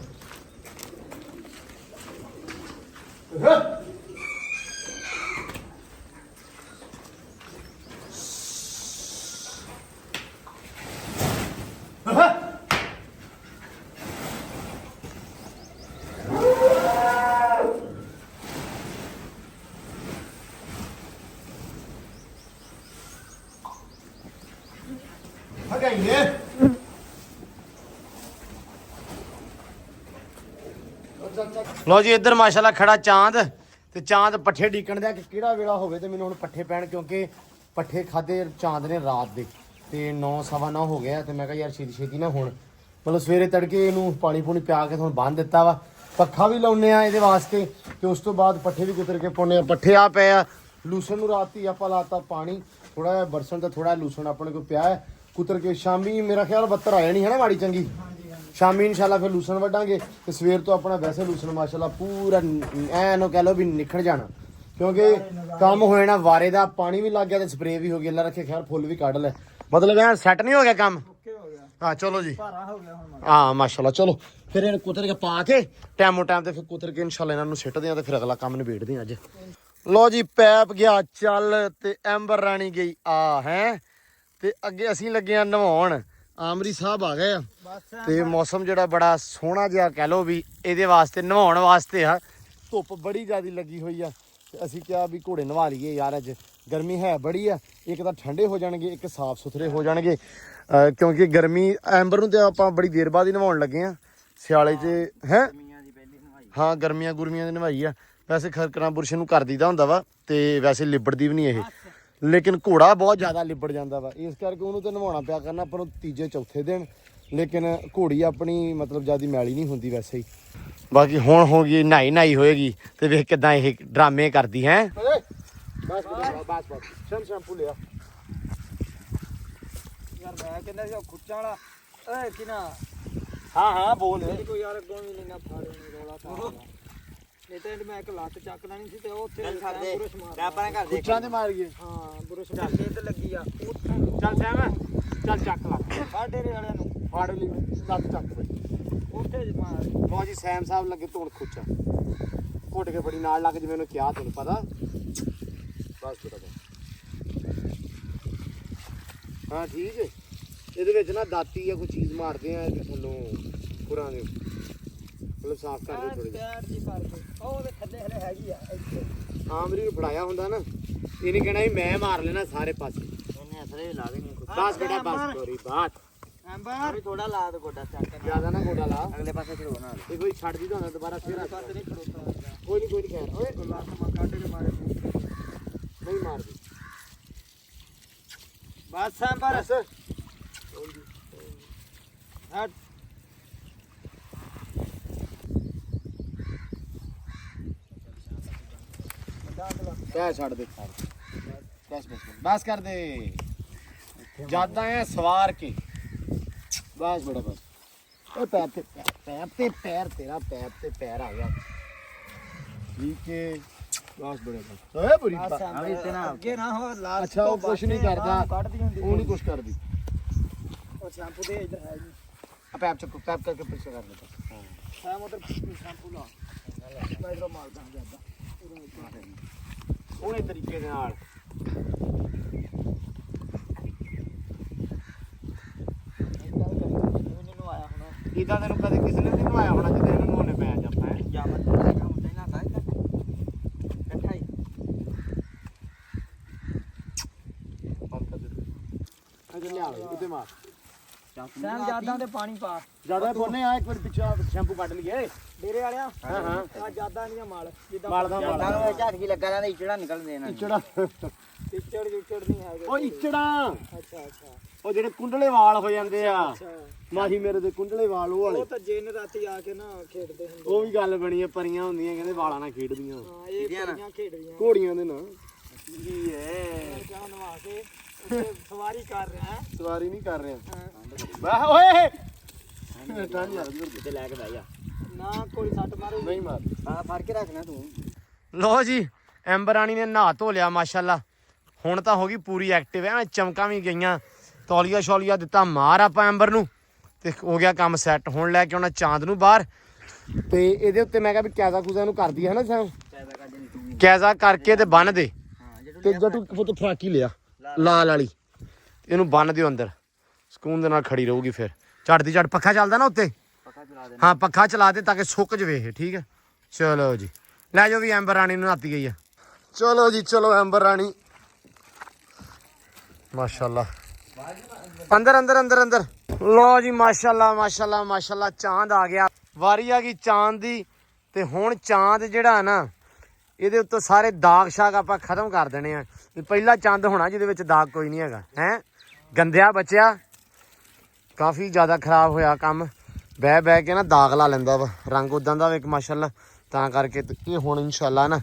ਲੋ ਜੀ ਇੱਧਰ ਮਾਸ਼ਾਅੱਲਾ ਖੜਾ ਚਾਂਦ। ਤੇ ਚਾਂਦ ਪੱਠੇ ਡੀਕਣ ਦਿਆ ਕਿ ਕਿਹੜਾ ਵੇਲਾ ਹੋਵੇ ਤੇ ਮੈਨੂੰ ਹੁਣ ਪੱਠੇ ਪੈਣ, ਕਿਉਂਕਿ ਪੱਠੇ ਖਾਦੇ ਚਾਂਦ ਨੇ ਰਾਤ ਦੇ ਤੇ 9:15 ਹੋ ਗਿਆ। ਤੇ ਮੈਂ ਕਿਹਾ ਯਾਰ ਛੇਤੀ ਛੇਤੀ ਨਾ ਹੁਣ ਮਤਲਬ ਸਵੇਰੇ ਤੜਕੇ ਇਹਨੂੰ ਪਾਣੀ ਪੂਣੀ ਪਿਆ ਕੇ ਤੁਹਾਨੂੰ ਬੰਨ ਦਿੱਤਾ ਵਾ। ਪੱਖਾ ਵੀ ਲਾਉਨੇ ਆ ਇਹਦੇ ਵਾਸਤੇ ਤੇ ਉਸ ਤੋਂ ਬਾਅਦ ਪੱਠੇ ਵੀ ਕੁਤਰ ਕੇ ਪਾਉਨੇ ਆ। ਪੱਠੇ ਆ ਪਏ ਆ ਲੂਸਣ ਨੂੰ। ਰਾਤੀ ਆਪਾਂ ਲਾਤਾ ਪਾਣੀ ਥੋੜਾ ਜਿਹਾ ਬਰਸਣ ਤੇ ਥੋੜਾ ਲੂਸਣ ਆਪਣੇ ਕੋਲ ਪਿਆ ਹੈ ਕੁਤਰ ਕੇ। ਸ਼ਾਮੀ ਮੇਰਾ ਖਿਆਲ 72 ਆ ਜਾਣੀ ਹੈ ਨਾ ਮਾੜੀ ਚੰਗੀ। ਸ਼ਾਮੀ ਇਨਸ਼ਾਅੱਲਾ ਫਿਰ ਲੂਸਣ ਵੱਢਾਂਗੇ ਤੇ ਸਵੇਰ ਤੋਂ ਆਪਣਾ ਵੈਸੇ ਲੂਸਣ ਮਾਸ਼ਾਅੱਲਾ ਪੂਰਾ ਐਨ ਕਹਿ ਲਓ ਵੀ ਨਿਖੜ ਜਾਣਾ, ਕਿਉਂਕਿ ਕੰਮ ਹੋ ਜਾਣਾ। ਵਾਰੇ ਦਾ ਪਾਣੀ ਵੀ ਲੱਗ ਗਿਆ ਤੇ ਸਪਰੇਅ ਵੀ ਹੋ ਗਈ। ਅੱਲਾ ਰੱਖੇ ਖੈਰ ਫੁੱਲ ਵੀ ਕੱਢ ਲੈ। ਮਤਲਬ ਐ ਸੈੱਟ ਨਹੀਂ ਹੋ ਗਿਆ ਕੰਮ। ਹਾਂ ਚਲੋ ਜੀ ਹਾਂ ਮਾਸ਼ਾਅੱਲਾ। ਚਲੋ ਫਿਰ ਇਹਨੂੰ ਕੁਤਰ ਕੇ ਪਾ ਕੇ ਟਾਈਮੋ ਟਾਈਮ ਤੇ ਫਿਰ ਕੁਤਰ ਕੇ ਇਨਸ਼ਾਅੱਲਾ ਇਹਨਾਂ ਨੂੰ ਸਿੱਟਦੇ ਆ ਤੇ ਫਿਰ ਅਗਲਾ ਕੰਮ ਨਿਬੇੜਦੇ ਆ ਅੱਜ। ਲੋ ਜੀ ਪੈਪ ਗਿਆ ਚੱਲ ਤੇ ਐਂਬਰ ਰਾਣੀ ਗਈ ਆ ਹੈ ਤੇ ਅੱਗੇ ਅਸੀਂ ਲੱਗੇ ਆ ਨਵਾਉਣ। ਆਮਰੀ ਸਾਹਿਬ ਆ ਗਏ ਆ ਬਸ ਤੇ ਮੌਸਮ ਜਿਹੜਾ ਬੜਾ ਸੋਹਣਾ ਜਿਹਾ ਕਹਿ ਲਓ ਵੀ ਇਹਦੇ ਵਾਸਤੇ ਨਹਾਉਣ ਵਾਸਤੇ ਆ। ਧੁੱਪ ਬੜੀ ਜ਼ਿਆਦਾ ਲੱਗੀ ਹੋਈ ਆ ਤੇ ਅਸੀਂ ਕਿਹਾ ਵੀ ਘੋੜੇ ਨਵਾ ਲਈਏ ਯਾਰ, ਅੱਜ ਗਰਮੀ ਹੈ ਬੜੀ ਆ। ਇੱਕ ਤਾਂ ਠੰਡੇ ਹੋ ਜਾਣਗੇ, ਇੱਕ ਸਾਫ਼ ਸੁਥਰੇ ਹੋ ਜਾਣਗੇ, ਕਿਉਂਕਿ ਗਰਮੀ ਐਂਬਰ ਨੂੰ ਤੇ ਆਪਾਂ ਬੜੀ ਦੇਰ ਬਾਅਦ ਹੀ ਨਵਾਉਣ ਲੱਗੇ ਆ ਸਿਆਲੇ 'ਚ ਹੈ। ਮੀਆਂ ਦੀ ਪਹਿਲੀ ਨਵਾਈ ਹਾਂ ਗਰਮੀਆਂ ਗੁਰਮੀਆਂ ਦੀ ਨਵਾਈ ਆ। ਵੈਸੇ ਖਰਕਰਾਂ ਬੁਰਸ਼ ਨੂੰ ਕਰ ਦੀਦਾ ਹੁੰਦਾ ਵਾ ਤੇ ਵੈਸੇ ਲਿਬੜਦੀ ਵੀ ਨਹੀਂ ਇਹ, ਲੇਕਿਨ ਘੋੜਾ ਬਹੁਤ ਜ਼ਿਆਦਾ ਲਿਬੜ ਜਾਂਦਾ ਵਾ, ਇਸ ਕਰਕੇ ਉਹਨੂੰ ਤਾਂ ਨਵਾਉਣਾ ਪਿਆ ਕਰਨਾ ਆਪਾਂ ਨੂੰ ਤੀਜੇ ਚੌਥੇ ਦਿਨ। ਲੇਕਿਨ ਘੋੜੀ ਆਪਣੀ ਮਤਲਬ ਜਿਆਦਾ ਮੈਲੀ ਨਹੀਂ ਹੁੰਦੀ ਵੈਸੇ ਹੀ। ਬਾਕੀ ਹੁਣ ਹੋ ਗਈ ਨਹਾਈ ਹੋਏਗੀ ਤੇ ਵੇਖ ਕਿਦਾਂ ਇਹ ਡਰਾਮੇ ਕਰਦੀ ਹੈ। ਬਸ ਬਸ ਸ਼ੈਂਪੂ ਲਿਆ ਯਾਰ ਮੈਂ ਕਹਿੰਦਾ ਸੀ ਉਹ ਖੁੱਚਾਂ ਵਾਲਾ ਓਏ ਕਿਨਾ ਹਾਂ ਬੋਲ ਕੋਈ ਯਾਰ ਅੱਗੋਂ ਵੀ ਲੈਣਾ ਫਾੜੇ ਨਹੀਂ ਰੋਲਾ ਪਾ ਨਹੀਂ ਤਾਂ ਮੈਂ ਇੱਕ ਲੱਤ ਚੱਕ ਲੈਣੀ ਸੀ ਤੇ ਉਹ ਉੱਥੇ ਚੱਲ ਛੱਡ ਦੇ ਬੁਰਸ਼ ਮਾਰ ਆਪਾਂ ਨੇ ਕਰਦੇ ਕੁੱਛਾਂ ਤੇ ਮਾਰ ਗਏ। ਹਾਂ ਬੁਰਸ਼ ਮਾਰ ਕੇ ਤੇ ਲੱਗੀ ਆ ਉੱਥੇ ਚੱਲ ਸਹਿਮ ਚੱਲ ਚੱਕ ਲਾ ਸਾਡੇ ਵਾਲਿਆਂ ਨੂੰ ਫਾੜ ਲਈ ਲੱਤ ਚੱਕ ਬਈ। ਉੱਥੇ ਮਾਰ ਲਓ ਜੀ ਸੈਮ ਸਾਹਿਬ ਲੱਗੇ ਧੋਣ ਖੁੱਚਾ, ਘੁੱਟ ਕੇ ਬੜੀ ਨਾਲ ਲੱਗ ਜਿਵੇਂ ਉਹਨੂੰ ਕਿਹਾ ਤੁਹਾਨੂੰ ਪਤਾ। ਬਸ ਬੇਟਾ ਹਾਂ ਠੀਕ ਹੈ। ਇਹਦੇ ਵਿੱਚ ਨਾ ਦਾਤੀ ਜਾਂ ਕੋਈ ਚੀਜ਼ ਮਾਰਦੇ ਆ ਇਹਦੇ ਥੱਲੋਂ ਖੁਰਾਂ ਦੇ, ਮਤਲਬ ਸਾਫ਼ ਕਰ ਦਿਓ ਥੋੜੀ ਜਿਹੀ। ਪੈਰ ਜੀ ਕਰਕੇ ਉਹ ਉਹਦੇ ਥੱਲੇ ਹਲੇ ਹੈਗੀ ਆ ਇੱਥੇ ਆਮਰੀ ਨੂੰ ਫੜਾਇਆ ਹੁੰਦਾ ਨਾ, ਇਹਨੇ ਕਹਿਣਾ ਵੀ ਮੈਂ ਮਾਰ ਲੈਣਾ ਸਾਰੇ ਪਾਸੇ। ਇਹਨੇ ਅਸਰੇ ਲਾ ਦੇਣੀ ਕੁਛ ਬਸ ਬੇਟਾ ਬਸ ਤੋਰੀ ਬਾਤ ਐਂਬਰ ਵੀ ਥੋੜਾ ਲਾ ਦੇ ਗੋਡਾ ਚੱਕ ਕੇ ਜ਼ਿਆਦਾ ਨਾ ਗੋਡਾ ਲਾ, ਅਗਲੇ ਪਾਸੇ ਖੜੋ ਨਾ ਇਹ ਕੋਈ ਛੱਡ ਦੀ ਤਾਂ ਹੁੰਦਾ ਦੁਬਾਰਾ ਫੇਰ ਆ ਪਾਸੇ ਨਹੀਂ ਖੜੋਤਾ ਕੋਈ ਨਹੀਂ ਖੈਰ ਓਏ ਲੱਤ ਮਾ ਕੱਢ ਕੇ ਮਾਰੇ ਨਹੀਂ ਮਾਰਦੀ ਬਸ ਐਂਬਰ ਬਸ ਹਟ ਕਹਿ ਛੱਡ ਦੇ ਬਸ ਬਸ ਕਰ ਦੇ ਜਿਆਦਾ ਐ ਸਵਾਰ ਕੇ ਬਸ ਬੜਾ ਬਸ। ਉਹ ਪੈਰ ਤੇ ਪੈਰ ਤੇਰਾ ਪੈਰ ਤੇ ਪੈਰ ਆ ਗਿਆ ਠੀਕ ਹੈ ਬਸ ਬੜਾ ਬਸ। ਓਏ ਬੁਰੀ ਬਸ ਐਂਬਰ ਇੱਥੇ ਨਾ ਅੱਗੇ ਨਾ ਹੋ ਲਾਸਟ ਅੱਛਾ ਉਹ ਕੁਛ ਨਹੀਂ ਕਰਦਾ, ਕੱਢਦੀ ਹੁੰਦੀ ਉਹ ਨਹੀਂ ਕੁਛ ਕਰਦੀ। ਉਹ ਸ਼ੈਂਪੂ ਦੇ ਇੱਧਰ ਹੈ ਜੀ ਆ ਪੈਪ ਚੱਕੋ ਪੈਪ ਕਰਕੇ ਪਿੱਛੇ ਕਰ ਦੇ। ਸੈਮ ਉਧਰ ਸ਼ੈਂਪੂ ਲਾ ਮੈਂ ਇਧਰੋਂ ਮਾਰਦਾ ਜਿਆਦਾ ਉਹਨੇ ਤਰੀਕੇ ਦੇ ਨਾਲ ਮੈਨੂੰ ਆਇਆ ਹੁਣ ਇਦਾਂ ਤੈਨੂੰ ਕਦੇ ਕਿਸੇ ਨੇ ਨਹੀਂ ਨਵਾਇਆ ਹੋਣਾ ਜਦੋਂ ਇਹਨੂੰ ਨਹਾਉਣੇ ਪੈ ਜਾਂਦਾ ਹੈ। ਜਾਮਨ ਦਾ ਹੁੰਦਾ ਹੀ ਨਾ ਕਾਇਦਾ ਇਕੱਠਾ ਹੀ ਬੰਦ ਕਰ ਦੇ ਅਜੇ ਲਿਆ ਉੱਤੇ ਮਾਰ ਸੈਮ ਜਿਆਦਾ ਤੇ ਪਾਣੀ ਪਾ ਜਿਆਦਾ ਬੋਨੇ ਆ ਇੱਕ ਵਾਰ ਪਿੱਛੇ ਸ਼ੈਂਪੂ ਕੱਢ ਲਈਏ। ਡੇਰੇ ਵਾਲਿਆ ਹਾਂ ਹਾਂ ਆ ਜਿਆਦਾ ਨਹੀਂ ਮਾਲ ਜਿੱਦਾਂ ਮਾਲ ਦਾ ਮਾਲ ਨਾਲ ਉਹ ਝਾਟਕੀ ਲੱਗਾ ਰਹਿੰਦਾ ਇਚੜਾ ਨਿਕਲ ਦੇਣਾ ਇਚੜਾ ਟਿੱਚੜ ਜੁਚੜ ਨਹੀਂ ਹੈਗੇ ਉਹ ਇਚੜਾ ਅੱਛਾ ਅੱਛਾ ਉਹ ਜਿਹੜੇ ਕੁੰਡਲੇ ਵਾਲ ਹੋ ਜਾਂਦੇ ਆ ਅੱਛਾ ਮਾਹੀ ਮੇਰੇ ਦੇ ਕੁੰਡਲੇ ਵਾਲ ਉਹ ਵਾਲੇ, ਉਹ ਤਾਂ ਜਿੰਨ ਰਾਤੀ ਆ ਕੇ ਨਾ ਖੇਡਦੇ ਹੁੰਦੇ ਉਹ ਵੀ ਗੱਲ ਬਣੀ ਆ, ਪਰੀਆਂ ਹੁੰਦੀਆਂ ਕਹਿੰਦੇ ਵਾਲਾਂ ਨਾਲ ਖੇਡਦੀਆਂ ਹਾਂ ਇਹ ਪਰੀਆਂ ਖੇਡਦੀਆਂ ਘੋੜੀਆਂ ਦੇ ਨਾਲ ਕੀ ਹੈ ਕਿਆ ਨਵਾ ਕੇ ਉੱਤੇ ਸਵਾਰੀ ਕਰ ਰਿਹਾ ਹੈ ਸਵਾਰੀ ਨਹੀਂ ਕਰ ਰਿਹਾ ਵਾਹ ਓਏ ਠੰਡ ਲੱਗਦੀ ਤੇ ਲੈ ਕੇ ਬਹਿ ਜਾ ਨਾ ਕੋਈ ਸੱਟ ਮਾਰੇ ਨਹੀਂ ਮਾਰ ਆ ਫੜ ਕੇ ਰੱਖਣਾ ਤੂੰ। ਲੋ ਜੀ ਐਂਬਰ ਰਾਣੀ ਨੇ ਨਹਾ ਧੋ ਲਿਆ ਮਾਸ਼ਾਅੱਲਾ, ਹੁਣ ਤਾਂ ਹੋ ਗਈ ਪੂਰੀ ਐਕਟਿਵ ਐ, ਚਮਕਾਂ ਵੀ ਗਈਆਂ, ਤੌਲੀਆ ਸ਼ੌਲੀਆ ਦਿੱਤਾ ਮਾਰ ਆਪਾਂ ਐਂਬਰ ਨੂੰ ਤੇ ਹੋ ਗਿਆ ਕੰਮ ਸੈੱਟ। ਹੁਣ ਲੈ ਕੇ ਆਉਣਾ ਚਾਂਦ ਨੂੰ ਬਾਹਰ ਤੇ ਇਹਦੇ ਉੱਤੇ ਮੈਂ ਕਿਹਾ ਵੀ ਕੈਜ਼ਾ ਕੁਜ਼ਾ ਨੂੰ ਕਰਦੀ ਹੈ ਨਾ ਸੈਮ, ਪੈਦਾ ਕਰ ਦੇਣੀ ਤੂੰ ਕੈਜ਼ਾ ਕਰਕੇ ਤੇ ਬੰਨ ਦੇ ਹਾਂ ਜੇ ਤੇ ਜਟੂ ਫੋਟੋ ਫਰਾਕੀ ਲਿਆ ਲਾਲ ਵਾਲੀ, ਇਹਨੂੰ ਬੰਨ ਦਿਓ ਅੰਦਰ, ਸਕੂਨ ਦੇ ਨਾਲ ਖੜੀ ਰਹੂਗੀ। ਫਿਰ ਝੜਦੀ ਝੜ ਪੱਖਾ ਚੱਲਦਾ ਨਾ ਉੱਤੇ, ਪੱਕਾ ਚਲਾ ਦੇ ਹਾਂ ਪੱਖਾ ਚਲਾ ਦੇ ਤਾਂ ਕਿ ਸੁੱਕ ਜਵੇ ਇਹ, ਠੀਕ ਹੈ। ਚਲੋ ਜੀ ਲੈ ਜਾਓ ਵੀ ਐਂਬਰ ਰਾਣੀ ਨੂੰ ਨਹਾਤੀ ਗਈ ਆ। ਚਲੋ ਜੀ ਚਲੋ ਐਂਬਰ ਰਾਣੀ ਮਾਸ਼ਾਅੱਲਾ ਅੰਦਰ ਅੰਦਰ ਅੰਦਰ ਅੰਦਰ। ਲੋ ਜੀ ਮਾਸ਼ਾਅੱਲਾ ਮਾਸ਼ਾਅੱਲਾ ਮਾਸ਼ਾਅੱਲਾ ਚਾਂਦ ਆ ਗਿਆ, ਵਾਰੀ ਆ ਗਈ ਚਾਂਦ ਦੀ। ਤੇ ਹੁਣ ਚਾਂਦ ਜਿਹੜਾ ਨਾ ਇਹਦੇ ਉੱਤੇ ਸਾਰੇ ਦਾਗ ਸ਼ਾਗ ਆਪਾਂ ਖਤਮ ਕਰ ਦੇਣੇ ਆ। ਪਹਿਲਾ ਚੰਦ ਹੋਣਾ ਜਿਹਦੇ ਵਿੱਚ ਦਾਗ ਕੋਈ ਨਹੀਂ ਹੈਗਾ ਹੈ। ਗੰਦਿਆ ਬਚਿਆ, ਕਾਫੀ ਜ਼ਿਆਦਾ ਖਰਾਬ ਹੋਇਆ ਕੰਮ, ਬਹਿ ਬਹਿ ਕੇ ਨਾ ਦਾਗ ਲਾ ਲੈਂਦਾ ਵਾ, ਰੰਗ ਉਦਾਂ ਦਾ ਵੇਖ ਮਾਸ਼ਾਅੱਲਾ, ਤਾਂ ਕਰਕੇ ਇਹ ਹੁਣ ਇਨਸ਼ਾਅੱਲਾ ਨਾ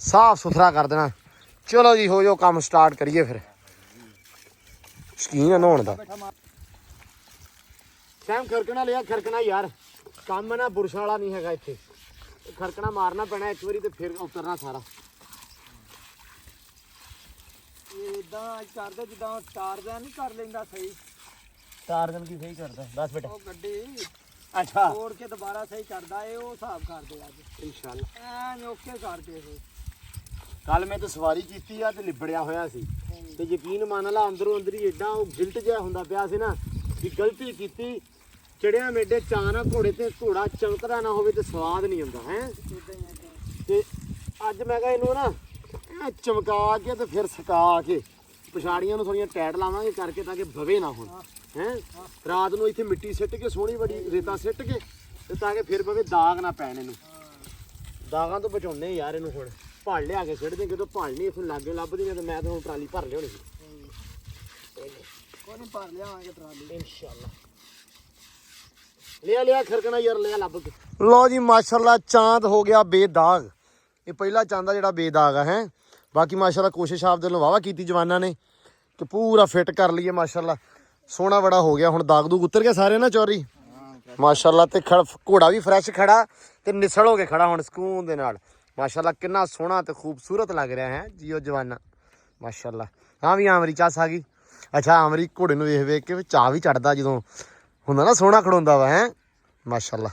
ਸਾਫ ਸੁਥਰਾ ਕਰ ਦੇਣਾ। ਚਲੋ ਜੀ ਹੋ ਜਾਓ ਕੰਮ ਸਟਾਰਟ ਕਰੀਏ ਫਿਰ। ਸ਼ਕੀਨ ਆ ਨਹਾਉਣ ਦਾ। ਸੈਮ ਖਰਕਣਾ ਲਿਆ, ਖਰਕਣਾ ਯਾਰ ਕੰਮ ਨਾ ਬੁਰਸ਼ ਵਾਲਾ ਨਹੀਂ ਹੈਗਾ ਇੱਥੇ, ਖਰਕਣਾ ਮਾਰਨਾ ਪੈਣਾ ਇੱਕ ਵਾਰੀ ਤੇ ਫਿਰ ਉਤਰਨਾ ਸਾਰਾ। ਇਦਾਂ ਕਰਦੇ ਜਿੱਦਾਂ ਟਾਰਜ਼ਨ ਨਹੀਂ ਕਰ ਲੈਂਦਾ ਸਹੀ, ਟਾਰਜ਼ਨ ਕੀ ਸਹੀ ਕਰਦਾ ਦੱਸ ਬੇਟਾ। ਉਹ ਗੱਡੀ ਅੱਛਾ ਤੋੜ ਕੇ ਦੁਬਾਰਾ ਸਹੀ ਕਰਦਾ ਏ, ਉਹ ਹਿਸਾਬ ਕਰਦੇ ਅੱਜ ਇਨਸ਼ਾਅੱਲਾ। ਐਨ ਓਕੇ ਕਰਦੇ ਇਹ। ਕੱਲ ਮੈਂ ਤਾਂ ਸਵਾਰੀ ਕੀਤੀ ਆ ਤੇ ਲਿਬੜਿਆ ਹੋਇਆ ਸੀ ਤੇ ਯਕੀਨ ਮੰਨ ਲਾ ਅੰਦਰੋਂ ਅੰਦਰ ਹੀ ਏਡਾ ਉਹ ਗਿਲਟ ਜਿਹਾ ਹੁੰਦਾ ਪਿਆ ਸੀ ਨਾ ਵੀ ਗਲਤੀ ਕੀਤੀ, ਚੜਿਆ ਮੇਡੇ ਚਾਅ ਨਾਲ ਘੋੜੇ ਤੇ ਘੋੜਾ ਚਮਕਦਾ ਨਾ ਹੋਵੇ ਤੇ ਸਵਾਦ ਨਹੀਂ ਆਉਂਦਾ ਹੈ। ਤੇ ਅੱਜ ਮੈਂ ਕਿਹਾ ਇਹਨੂੰ ਨਾ ਇਹ ਚਮਕਾ ਕੇ ਤੇ ਫਿਰ ਸੁਕਾ ਕੇ ਪਛਾੜੀਆਂ ਨੂੰ ਥੋੜੀਆਂ ਟੈਟ ਲਾਵਾਂਗੇ ਕਰਕੇ ਤਾਂ ਕਿ ਭਵੇ ਨਾ ਹੁਣ ਹੈ। ਰਾਤ ਨੂੰ ਇੱਥੇ ਮਿੱਟੀ ਸਿੱਟ ਕੇ ਸੋਹਣੀ ਬੜੀ ਰੇਤਾ ਸਿੱਟ ਕੇ ਤੇ ਤਾਂ ਕਿ ਫਿਰ ਭਵੇ ਦਾਗ ਨਾ ਪੈਣ ਇਹਨੂੰ। ਦਾਗਾਂ ਤੋਂ ਬਚਾਉਂਦੇ ਯਾਰ ਇਹਨੂੰ। ਹੁਣ ਭਾਲ ਲਿਆ ਕੇ ਸਿੱਟਦੇ ਜਦੋਂ ਭਾਲ ਨਹੀਂ ਇੱਥੋਂ ਲਾਗੇ ਲੱਭਦੀ ਨਹੀਂ ਤੇ ਮੈਂ ਤਾਂ ਹੁਣ ਟਰਾਲੀ ਭਰ ਲਿਆਉਣੀ ਸੀ। ਕੋਈ ਨਹੀਂ ਭਰ ਲਿਆਵਾਂਗੇ ਟਰਾਲੀ ਇਨਸ਼ਾਅੱਲਾ। ਲਿਆ ਖਰਕਣਾ ਯਾਰ, ਲਿਆ ਲੱਭ ਕੇ। ਲੋ ਜੀ ਮਾਸ਼ਾਅੱਲਾ ਚਾਂਦ ਹੋ ਗਿਆ ਬੇਦਾਗ। ਇਹ ਪਹਿਲਾ ਚਾਂਦ ਆ ਜਿਹੜਾ ਬੇਦਾਗ ਆ ਹੈ। ਬਾਕੀ ਮਾਸ਼ਾਅੱਲਾ ਕੋਸ਼ਿਸ਼ ਆਪਦੇ ਵੱਲੋਂ ਵਾਵਾ ਕੀਤੀ ਜਵਾਨਾਂ ਨੇ ਕਿ ਪੂਰਾ ਫਿੱਟ ਕਰ ਲਈਏ। ਮਾਸ਼ਾਅੱਲਾ ਸੋਹਣਾ ਬੜਾ ਹੋ ਗਿਆ। ਹੁਣ ਦਾਗ ਦੂਗ ਉਤਰ ਗਿਆ ਸਾਰੇ ਨਾ ਚੌਰੀ ਮਾਸ਼ਾਅੱਲਾ। ਤੇ ਘੋੜਾ ਵੀ ਫਰੈਸ਼ ਖੜਾ ਤੇ ਨਿਸਲ ਹੋ ਕੇ ਖੜਾ ਹੁਣ ਸਕੂਨ ਦੇ ਨਾਲ। ਮਾਸ਼ਾਅੱਲਾ ਕਿੰਨਾ ਸੋਹਣਾ ਤੇ ਖੂਬਸੂਰਤ ਲੱਗ ਰਿਹਾ ਹੈ ਜੀਓ ਜਵਾਨਾ ਮਾਸ਼ਾਅੱਲਾ। ਹਾਂ ਵੀ ਆਮਰੀ ਚਾਸ ਆ ਗਈ। ਅੱਛਾ ਆਮਰੀ ਘੋੜੇ ਨੂੰ ਵੇਖ ਕੇ ਚਾਹ ਵੀ ਚੜਦਾ ਜਦੋਂ ਹੁੰਦਾ ਨਾ ਸੋਹਣਾ ਖੜਾਉਂਦਾ ਵਾ ਹੈ ਮਾਸ਼ਾਅੱਲਾ।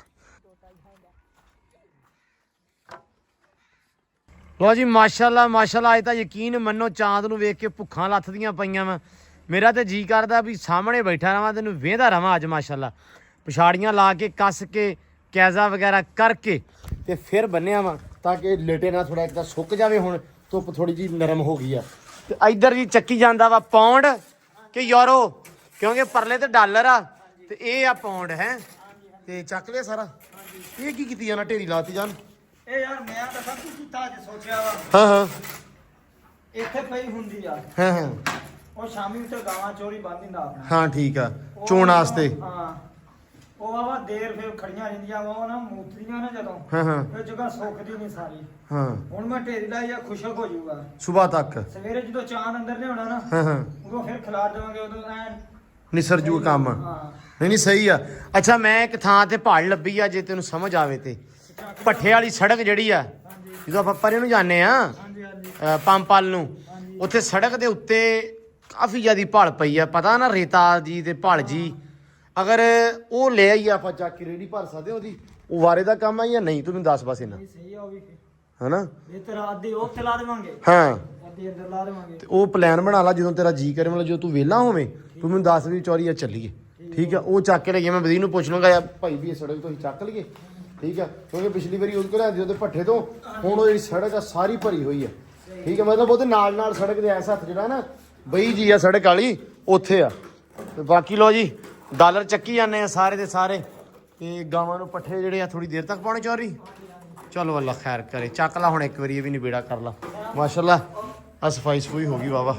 ਲੋ ਜੀ ਮਾਸ਼ਾਅੱਲਾ ਮਾਸ਼ਾਅੱਲਾ। ਅੱਜ ਤਾਂ ਯਕੀਨ ਮੰਨੋ ਚਾਂਦ ਨੂੰ ਵੇਖ ਕੇ ਭੁੱਖਾਂ ਲੱਥਦੀਆਂ ਪਈਆਂ ਵਾ। ਮੇਰਾ ਤੇ ਜੀ ਕਰਦਾ ਵੀ ਸਾਹਮਣੇ ਬੈਠਾ ਰਵਾਂ ਤੈਨੂੰ ਵੇਂਦਾ ਰਵਾਂ ਅੱਜ ਮਾਸ਼ਾਅੱਲਾ। ਪਛਾੜੀਆਂ ਲਾ ਕੇ ਕੱਸ ਕੇ ਕੈਜ਼ਾ ਵਗੈਰਾ ਕਰਕੇ ਤੇ ਫਿਰ ਬੰਨਿਆ ਵਾ ਤਾਂ ਕਿ ਲੇਟੇ ਨਾ ਥੋੜਾ ਇੱਕ ਤਾਂ ਸੁੱਕ ਜਾਵੇ। ਹੁਣ ਧੁੱਪ ਥੋੜੀ ਜੀ ਨਰਮ ਹੋ ਗਈ ਆ। ਤੇ ਇੱਧਰ ਜੀ ਚੱਕੀ ਜਾਂਦਾ ਵਾ ਪੌਂਡ ਕਿ ਯੂਰੋ, ਕਿਉਂਕਿ ਪਰਲੇ ਤੇ ਡਾਲਰ ਆ ਤੇ ਇਹ ਆ ਪੌਂਡ ਹੈ। ਤੇ ਚੱਕ ਲਿਆ ਸਾਰਾ। ਇਹ ਕੀ ਕੀਤੀ ਜਾਣਾ ਢੇਰੀ ਲਾਤੀ ਜਾਨ। ਇਹ ਯਾਰ ਮੈਂ ਤਾਂ ਸਭ ਕੁਝ ਕੀਤਾ ਅੱਜ ਸੋਚਿਆ ਵਾ। ਹਾਂ ਇੱਥੇ ਪਈ ਹੁੰਦੀ ਆ ਹਾਂ ਉਹ ਸ਼ਾਮੀ ਉੱਤੇ ਗਾਵਾਂ ਚੋਰੀ ਬੰਦ ਦਿੰਦਾ ਆਪਣਾ। ਹਾਂ ਠੀਕ ਆ ਚੋਣ ਵਾਸਤੇ। ਹਾਂ ਉਹ ਵਾਵਾ ਦੇਰ ਫਿਰ ਖੜੀਆਂ ਰਹਿੰਦੀਆਂ ਵਾ ਨਾ ਮੂਤਰੀਆਂ ਨਾ ਜਦੋਂ ਹਾਂ ਇਹ ਜਗ੍ਹਾ ਸੁੱਕਦੀ ਨਹੀਂ ਸਾਰੀ। ਹਾਂ ਹੁਣ ਮੈਂ ਢੇਰੀ ਲਾਈ ਆ ਖੁਸ਼ਕ ਹੋ ਜਾਊਗਾ ਸਵੇਰ ਤੱਕ। ਸਵੇਰੇ ਜਦੋਂ ਚਾਂਦ ਅੰਦਰ ਲਿਆਉਣਾ ਨਾ ਹਾਂ ਉਦੋਂ ਫਿਰ ਖਿਲਾਰ ਦੇਵਾਂਗੇ ਉਦੋਂ ਐਨ ਨਿਸਰ ਜੂ ਕੰਮ। ਹਾਂ ਨਹੀਂ ਸਹੀ ਆ। ਅੱਛਾ ਮੈਂ ਇੱਕ ਥਾਂ ਤੇ ਪਹਾੜ ਲੱਭੀ ਆ ਜੇ ਤੈਨੂੰ ਸਮਝ ਆਵੇ ਤੇ ਭੱਠੇ ਵਾਲੀ ਸੜਕ ਜਿਹੜੀ ਆ ਜਦੋਂ ਆਪਾਂ ਪਰੇ ਨੂੰ ਜਾਂਦੇ ਆ ਹਾਂਜੀ ਹਾਂਜੀ ਪੰਪਾਲ ਨੂੰ ਉੱਥੇ ਸੜਕ ਦੇ ਉੱਤੇ ਕਾਫੀ ਜ਼ਿਆਦੀ ਭਾਲ ਪਈ ਆ। ਪਤਾ ਨਾ ਰੇਤਾ ਜੀ ਤੇ ਭਾਲ ਜੀ ਅਗਰ ਉਹ ਲੈ ਆਈਏ ਆਪਾਂ ਚੱਕ ਕੇ ਰੇੜੀ ਭਰ ਸਕਦੇ ਉਹਦੀ। ਉਹ ਵਾਰੇ ਦਾ ਕੰਮ ਆ ਜਾਂ ਨਹੀਂ ਤੂੰ ਮੈਨੂੰ ਦੱਸ ਬਸ ਇਹਨਾਂ ਸਹੀ ਆ ਉਹ ਵੀ ਹਨਾ। ਇਹ ਤੇ ਰਾਤ ਦੀ ਉਹ ਚਲਾ ਦੇਵਾਂਗੇ ਹਾਂ ਅੱਧੀ ਅੰਦਰ ਲਾ ਦੇਵਾਂਗੇ। ਤੇ ਉਹ ਪਲਾਨ ਬਣਾ ਲਾ ਜਦੋਂ ਤੇਰਾ ਜੀ ਕਰੇ ਮਤਲਬ ਜਦੋਂ ਤੂੰ ਵਿਹਲਾ ਹੋਵੇਂ ਤੂੰ ਮੈਨੂੰ ਦੱਸ ਵੀ ਚੌਰੀ ਆ ਚੱਲੀਏ ਠੀਕ ਆ। ਉਹ ਚੱਕ ਕੇ ਲੈ ਗਿਆ ਮੈਂ ਬਦੀ ਨੂੰ ਪੁੱਛ ਲੂੰਗਾ ਯਾਰ ਭਾਈ ਵੀ ਇਹ ਸੜਕ ਤੋਂ ਹੀ ਚੱਕ ਲਈਏ ਠੀਕ ਆ। ਕਿਉਂਕਿ ਪਿਛਲੀ ਵਾਰੀ ਉਹਦੇ ਕੋਲ ਆਂਦੀ ਉਹਦੇ ਭੱਠੇ ਤੋਂ ਹੁਣ ਉਹ ਜਿਹੜੀ ਸੜਕ ਆ ਸਾਰੀ ਭਰੀ ਹੋਈ ਆ ਠੀਕ ਆ। ਮਤਲਬ ਉਹਦੇ ਨਾਲ ਸੜਕ ਦੇ ਐਸਾ ਹੱਥ ਜਿਹੜਾ ਨਾ ਬਈ ਜੀ ਆ ਸੜਕ ਵਾਲੀ ਉੱਥੇ ਆ। ਤੇ ਬਾਕੀ ਲੋ ਜੀ ਡਾਲਰ ਚੱਕੀ ਜਾਂਦੇ ਆ ਸਾਰੇ ਦੇ ਸਾਰੇ। ਤੇ ਗਾਵਾਂ ਨੂੰ ਪੱਠੇ ਜਿਹੜੇ ਆ ਥੋੜੀ ਦੇਰ ਤੱਕ ਪਾਉਣੇ ਚੌਰੀ। ਚਲੋ ਅੱਲਾ ਖੈਰ ਕਰੇ। ਚੱਕ ਲਾ ਹੁਣ ਇੱਕ ਵਾਰੀ ਇਹ ਵੀ ਨਿਬੇੜਾ ਕਰ ਲਾ ਮਾਸ਼ਾਅੱਲਾ। ਆ ਸਫਾਈ ਸਫੂਈ ਹੋ ਗਈ ਵਾਵਾ।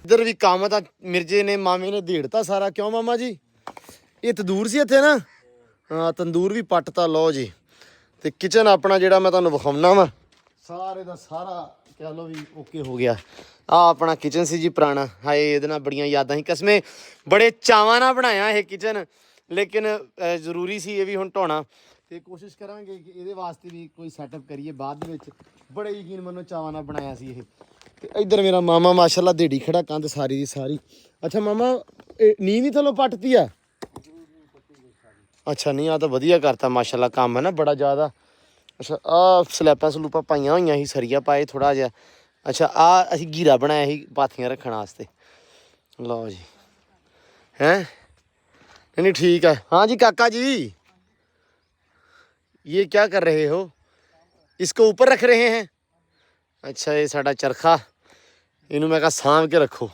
ਇੱਧਰ ਵੀ ਕੰਮ ਤਾਂ ਮਿਰਜੇ ਨੇ ਮਾਮੇ ਨੇ ਦੇੜਤਾ ਸਾਰਾ। ਕਿਉਂ ਮਾਮਾ ਜੀ ਇਹ ਤੰਦੂਰ ਸੀ ਇੱਥੇ ਨਾ। ਹਾਂ ਤੰਦੂਰ ਵੀ ਪੱਟਤਾ ਲਓ ਜੀ। ਤੇ ਕਿਚਨ ਆਪਣਾ ਜਿਹੜਾ ਮੈਂ ਤੁਹਾਨੂੰ ਵਿਖਾਉਣਾ ਵਾ ਸਾਰੇ ਦਾ ਸਾਰਾ ਕਹਿ ਲਓ ਵੀ ਓਕੇ ਹੋ ਗਿਆ। ਆ ਆਪਣਾ ਕਿਚਨ ਸੀ ਜੀ ਪੁਰਾਣਾ। ਹਾਏ ਇਹਦੇ ਨਾਲ ਬੜੀਆਂ ਯਾਦਾਂ ਸੀ ਕਸਮੇ। ਬੜੇ ਚਾਵਾਂ ਨਾਲ ਬਣਾਇਆ ਇਹ ਕਿਚਨ ਲੇਕਿਨ ਜ਼ਰੂਰੀ ਸੀ ਇਹ ਵੀ ਹੁਣ ਢਾਉਣਾ। ਤੇ ਕੋਸ਼ਿਸ਼ ਕਰਾਂਗੇ ਕਿ ਇਹਦੇ ਵਾਸਤੇ ਵੀ ਕੋਈ ਸੈਟਅਪ ਕਰੀਏ ਬਾਅਦ ਦੇ ਵਿੱਚ। ਬੜੇ ਯਕੀਨ ਮੰਨੋ ਚਾਵਾਂ ਨਾਲ ਬਣਾਇਆ ਸੀ ਇਹ। ਤੇ ਇੱਧਰ ਮੇਰਾ ਮਾਮਾ ਮਾਸ਼ਾਅੱਲਾ ਦੇੜੀ ਖੜਾ ਕੰਧ ਸਾਰੀ ਦੀ ਸਾਰੀ। ਅੱਛਾ ਮਾਮਾ ਨੀਂਹ ਵੀ ਥੱਲੋਂ ਪੱਟਤੀ ਆ। ਅੱਛਾ ਨਹੀਂ ਆ ਤਾਂ ਵਧੀਆ ਕਰਤਾ ਮਾਸ਼ਾਅੱਲਾ ਕੰਮ ਹੈ ਨਾ ਬੜਾ ਜ਼ਿਆਦਾ। ਅੱਛਾ ਆ ਸਲੈਪਾਂ ਸਲੂਪਾਂ ਪਾਈਆਂ ਹੋਈਆਂ ਸੀ ਸਰੀਆ ਪਾਏ ਥੋੜਾ ਜਿਹਾ। ਅੱਛਾ ਆ ਅਸੀਂ ਗੀਰਾ ਬਣਾਇਆ ਸੀ ਪਾਥੀਆਂ ਰੱਖਣ ਵਾਸਤੇ। ਲਓ ਜੀ हैं नहीं ठीक है। हाँ जी काका जी ये क्या कर रहे हो? इसको ऊपर रख रहे हैं? अच्छा ये साडा चरखा इनू मैं कहा सांभ के रखो।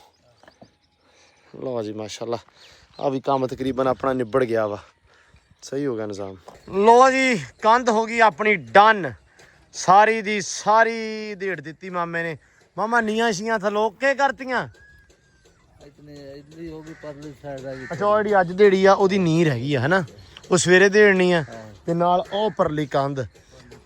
लो जी माशाल्लाह अभी काम तकरीबन अपना निबड़ गया वा। सही हो गया निज़ाम। लो जी कंध हो गई अपनी डन सारी दी सारी देड़ दी मामे ने। मामा नीयां शियां थलो के करतियां? ਅੱਛਾ ਉਹ ਜਿਹੜੀ ਅੱਜ ਦੇੜੀ ਆ ਉਹਦੀ ਨੀਂਹ ਹੈਗੀ ਆ ਹਨਾ ਉਹ ਸਵੇਰੇ ਦੇੜਨੀ ਆ ਤੇ ਨਾਲ ਉਹ ਪਰਲੀ ਕੰਧ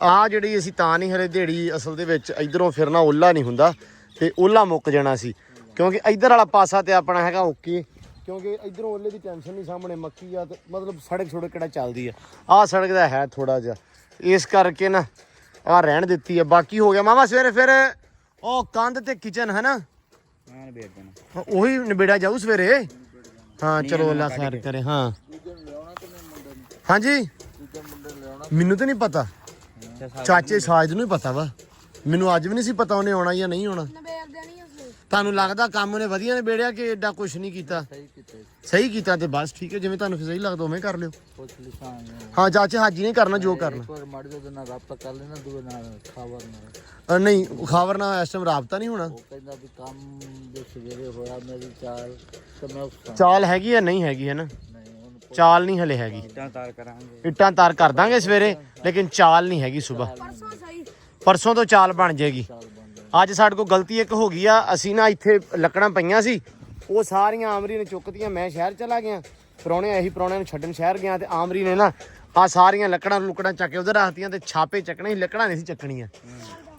ਆ ਜਿਹੜੀ ਅਸੀਂ ਤਾਂ ਨਹੀਂ ਹਰੇ ਦੇੜੀ ਅਸਲ ਦੇ ਵਿੱਚ ਇਧਰੋਂ ਫਿਰਨਾ ਓਲਾ ਨਹੀਂ ਹੁੰਦਾ ਤੇ ਓਲਾ ਮੁੱਕ ਜਾਣਾ ਸੀ ਕਿਉਂਕਿ ਇਧਰ ਵਾਲਾ ਪਾਸਾ ਤੇ ਆਪਣਾ ਹੈਗਾ ਓਕੇ ਕਿਉਂਕਿ ਇਧਰੋਂ ਓਲੇ ਦੀ ਟੈਨਸ਼ਨ ਨਹੀਂ ਸਾਹਮਣੇ ਮੱਕੀ ਆ ਤੇ ਮਤਲਬ ਸੜਕ ਛੋੜ ਕਿਹੜਾ ਚੱਲਦੀ ਆ ਸੜਕ ਦਾ ਹੈ ਥੋੜਾ ਜਿਹਾ ਇਸ ਕਰਕੇ ਨਾ ਆ ਰਹਿਣ ਦਿੱਤੀ ਆ। ਬਾਕੀ ਹੋ ਗਿਆ ਮਾਮਾ ਸਵੇਰੇ ਫਿਰ ਉਹ ਕੰਧ ਤੇ ਕਿਚਨ ਹਨਾ ਉਹੀ ਨਿਬੇੜਾ ਜਾਊ ਸਵੇਰੇ। ਹਾਂ ਚਲੋ ਅੱਲਾ ਖੈਰ ਕਰੇ। ਹਾਂ ਹਾਂਜੀ ਮੈਨੂੰ ਤਾਂ ਨਹੀਂ ਪਤਾ ਚਾਚੇ ਸਾਜ ਨੂੰ ਹੀ ਪਤਾ ਵਾ ਮੈਨੂੰ ਅੱਜ ਵੀ ਨਹੀਂ ਸੀ ਪਤਾ ਉਹਨੇ ਆਉਣਾ ਜਾਂ ਨਹੀਂ ਆਉਣਾ। ਤੁਹਾਨੂੰ ਲੱਗਦਾ ਕੰਮ ਉਹਨੇ ਵਧੀਆ ਨਿਬੇੜਿਆ ਕਿ ਏਡਾ ਕੁਝ ਨਹੀਂ ਕੀਤਾ? ਸਹੀ ਕੀਤਾ ਤੇ ਬਸ ਠੀਕ ਹੈ, ਜਿਵੇਂ ਤੁਹਾਨੂੰ ਸਹੀ ਲੱਗਦਾ ਉਵੇਂ ਕਰ ਲਿਓ। ਹਾਂ ਚਾਚੇ ਹਾਜੀ ਨੇ ਕਰਨਾ ਜੋ ਕਰਨਾ। ਨਹੀਂ ਖਬਰ ਨਾਲ ਇਸ ਟਾਈਮ ਰਾਬਤਾ ਨਹੀਂ ਹੋਣਾ। ਚਾਲ ਹੈਗੀ ਆ ਨਹੀਂ ਹੈਗੀ ਹੈ ਨਾ? ਚਾਲ ਨਹੀਂ ਹਲੇ ਹੈਗੀ। ਇੱਟਾਂ ਤਾਰ ਕਰ ਦਾਂਗੇ ਸਵੇਰੇ, ਲੇਕਿਨ ਚਾਲ ਨਹੀਂ ਹੈਗੀ ਸਵੇਰ। ਪਰਸੋਂ ਤੋਂ ਚਾਲ ਬਣ ਜਾਏਗੀ। ਅੱਜ ਸਾਡੇ ਕੋਲ ਗਲਤੀ ਇੱਕ ਹੋ ਗਈ ਆ, ਅਸੀਂ ਨਾ ਇੱਥੇ ਲੱਕੜਾਂ ਪਈਆਂ ਸੀ, ਉਹ ਸਾਰੀਆਂ ਆਮਰੀ ਨੇ ਚੁੱਕਤੀਆਂ। ਮੈਂ ਸ਼ਹਿਰ ਚਲਾ ਗਿਆ, ਪ੍ਰਾਹੁਣੇ ਇਹੀ ਪ੍ਰਾਹੁਣਿਆਂ ਨੂੰ ਛੱਡਣ ਸ਼ਹਿਰ ਗਿਆ, ਤੇ ਆਮਰੀ ਨੇ ਨਾ ਆ ਸਾਰੀਆਂ ਲੱਕੜਾਂ ਲੁਕੜਾਂ ਚੱਕ ਕੇ ਉਧਰ ਰੱਖਤੀਆਂ ਤੇ ਛਾਪੇ ਚੱਕਣੇ ਸੀ, ਲੱਕੜਾਂ ਨਹੀਂ ਸੀ ਚੱਕਣੀਆਂ।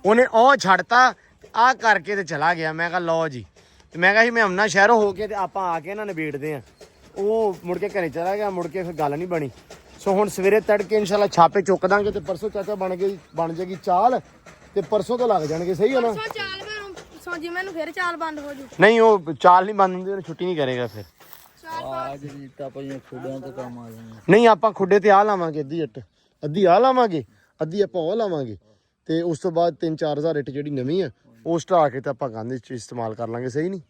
ਉਹਨੇ ਉਹ ਛੱਡਤਾ, ਆਹ ਕਰਕੇ ਤੇ ਚਲਾ ਗਿਆ। ਮੈਂ ਕਿਹਾ ਲਓ ਜੀ, ਤੇ ਮੈਂ ਕਿਹਾ ਸੀ ਮੈਂ ਆਉਣਾ ਸ਼ਹਿਰੋਂ ਹੋ ਕੇ ਤੇ ਆਪਾਂ ਆ ਕੇ ਇਹਨਾਂ ਨਿਬੇੜਦੇ ਆ। ਉਹ ਮੁੜ ਕੇ ਘਰੇ ਚਲਾ ਗਿਆ, ਮੁੜ ਕੇ ਫਿਰ ਗੱਲ ਨਹੀਂ ਬਣੀ। ਸੋ ਹੁਣ ਸਵੇਰੇ ਤੜਕੇ ਇਨਸ਼ਾਅੱਲਾ ਛਾਪੇ ਚੁੱਕ ਦਾਂਗੇ ਤੇ ਪਰਸੋਂ ਚਾਚਾ ਬਣ ਜਾਏਗੀ ਚਾਲ, ਤੇ ਪਰਸੋਂ ਤੋਂ ਲੱਗ ਜਾਣਗੇ। ਸਹੀ ਹੈ ਨਾ? ਜੀ ਮੈਨੂੰ ਫਿਰ ਚਾਲ ਬੰਦ ਹੋ ਜੂ। ਨਹੀਂ ਉਹ ਚਾਲ ਨਹੀਂ ਬੰਦ ਹੁੰਦੀ, ਉਹਨੇ ਛੁੱਟੀ ਨਹੀਂ ਕਰੇਗਾ ਫਿਰ। ਨਹੀਂ ਆਪਾਂ ਖੁੱਡੇ ਤੇ ਆ ਲਾਵਾਂਗੇ, ਅੱਧੀ ਆ ਲਾਵਾਂਗੇ, ਅੱਧੀ ਆਪਾਂ ਉਹ ਲਾਵਾਂਗੇ, ਤੇ ਉਸ ਤੋਂ ਬਾਅਦ 3-4 ਹਜ਼ਾਰ ਇੱਟ ਜਿਹੜੀ ਨਵੀਂ ਆ ਉਹ ਸਟਾ ਕੇ ਤੇ ਆਪਾਂ ਕੰਧ 'ਚ ਇਸਤੇਮਾਲ ਕਰ ਲਾਂਗੇ। ਸਹੀ ਨਹੀਂ?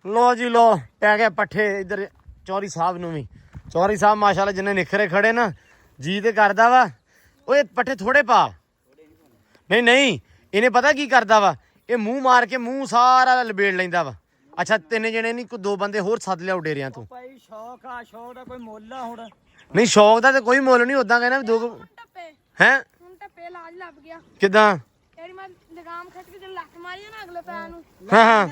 ਲੋ ਜੀ ਲੋ, ਪੈ ਗਏ ਪੱਠੇ ਇੱਧਰ ਚੌਧਰੀ ਸਾਹਿਬ ਨੂੰ ਵੀ। ਚੌਧਰੀ ਸਾਹਿਬ ਮਾਸ਼ਾਅੱਲਾ ਜਿੰਨੇ ਨਿਖਰੇ ਖੜੇ ਨਾ, ਜੀ ਤੇ ਕਰਦਾ ਵਾ ਓਏ ਪੱਠੇ ਥੋੜੇ ਪਾ। ਨਹੀਂ ਇਹਨੇ ਪਤਾ ਕੀ ਕਰਦਾ ਵਾ, ਇਹ ਮੂੰਹ ਮਾਰ ਕੇ ਮੂੰਹ ਸਾਰਾ ਲਬੇੜ ਲੈਂਦਾ ਵਾ। ਅੱਛਾ 3 ਜਣੇ ਨਹੀਂ, ਕੋਈ 2 ਬੰਦੇ ਹੋਰ ਸੱਦ ਲਿਆਓ ਡੇਰਿਆਂ ਤੋਂ। ਭਾਈ ਸ਼ੌਕ ਦਾ ਕੋਈ ਮੁੱਲ ਆ ਹੁਣ? ਨਹੀਂ ਸ਼ੌਕ ਦਾ ਤੇ ਕੋਈ ਮੁੱਲ ਨਹੀਂ, ਉਦਾਂ ਕਹਿੰਦਾ ਵੀ 2 ਹੈ। ਹੁਣ ਟੱਪੇ ਲਾਜ ਲੱਭ ਗਿਆ। ਕਿੱਦਾਂ? ਜਿਹੜੀ ਮੈਂ ਲਗਾਮ ਖਿੱਚ ਕੇ ਲੱਤ ਮਾਰੀ ਨਾ ਅਗਲੇ ਪੈਰ ਨੂੰ। ਹਾਂ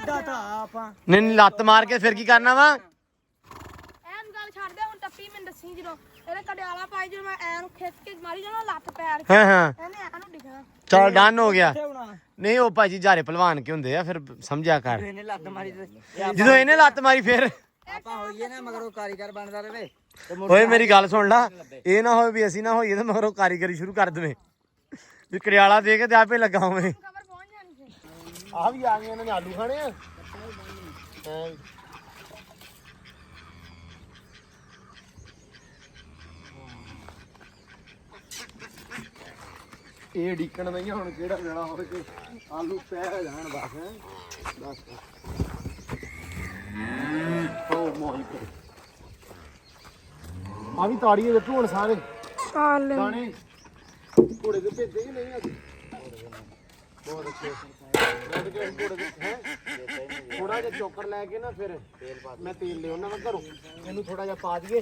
ਆਪਾਂ ਨਹੀਂ ਲੱਤ ਮਾਰ ਕੇ ਫਿਰ ਕੀ ਕਰਨਾ ਵਾ? ਐਨ ਗੱਲ ਛੱਡ ਦੇ, ਹੁਣ ਟੱਪੀ ਮੈਨੂੰ ਦੱਸੀ ਜਦੋਂ ਇਹਨੇ ਕੜਿਆਲਾ ਪਾਈ, ਜਦੋਂ ਮੈਂ ਐਨ ਖਿੱਚ ਕੇ ਮਾਰੀ ਜਾਣਾ ਲੱਤ ਪੈਰ, ਹਾਂ ਇਹਨੇ ਐਨੂੰ ਡਿੱਗਣਾ। ਚੱਲ ਡਨ ਹੋ ਗਿਆ। ਨਹੀਂ ਉਹ ਭਾਜੀ ਜਾਰੇ ਪਹਿਲਵਾਨ ਕੇ ਹੁੰਦੇ ਆ, ਫਿਰ ਸਮਝਿਆ ਕਰ। ਇਹਨੇ ਲੱਤ ਮਾਰੀ ਤੇ ਜਦੋਂ ਇਹਨੇ ਲੱਤ ਮਾਰੀ ਫਿਰ ਆਪਾਂ ਹੋਈਏ ਨਾ ਮਗਰੋਂ ਕਾਰੀਗਰ ਬਣਦਾ ਰਵੇ। ਓਏ ਮੇਰੀ ਗੱਲ ਸੁਣ ਲਾ, ਇਹ ਨਾ ਹੋਵੇ ਵੀ ਅਸੀਂ ਨਾ ਹੋਈਏ ਤੇ ਮਗਰੋਂ ਕਾਰੀਗਰੀ ਸ਼ੁਰੂ ਕਰ ਦੇਵੇ, ਵੀ ਕੜਿਆਲਾ ਦੇ ਕੇ ਤੇ ਆਪੇ ਲੱਗਾ ਹੋਵੇ। ਖਬਰ ਪਹੁੰਚ ਜਾਣੀ ਸੀ। ਆ ਵੀ ਆ ਗਏ, ਇਹਨਾਂ ਨੇ ਆਲੂ ਖਾਣੇ ਆ। ਇਹ ਢੀਕਣ ਨਹੀਂ ਹੁਣ ਕਿਹੜਾ ਵੇਲਾ ਹੋਵੇ ਕਿ ਆਲੂ ਪੈ ਜਾਣ ਬਸ। ਬਸ ਹੋ ਮੋਹੀ ਕਰ ਆ ਵੀ ਤਾੜੀਏ ਦੇ ਢੋਣ ਸਾਰੇ ਦਾਣੇ ਘੋੜੇ ਦੇ ਭੇਜੇ ਕਿ ਨਹੀਂ ਅੱਜ? ਬਹੁਤ ਅੱਛੇ ਥੋੜਾ ਜਿਹਾ ਚੋਕਰ ਲੈ ਕੇ ਨਾ ਫਿਰ ਮੈਂ ਤੇਲ ਲਿਆਉਣਾ ਮੈਂ ਘਰੋਂ, ਇਹਨੂੰ ਥੋੜਾ ਜਿਹਾ ਪਾ ਦਈਏ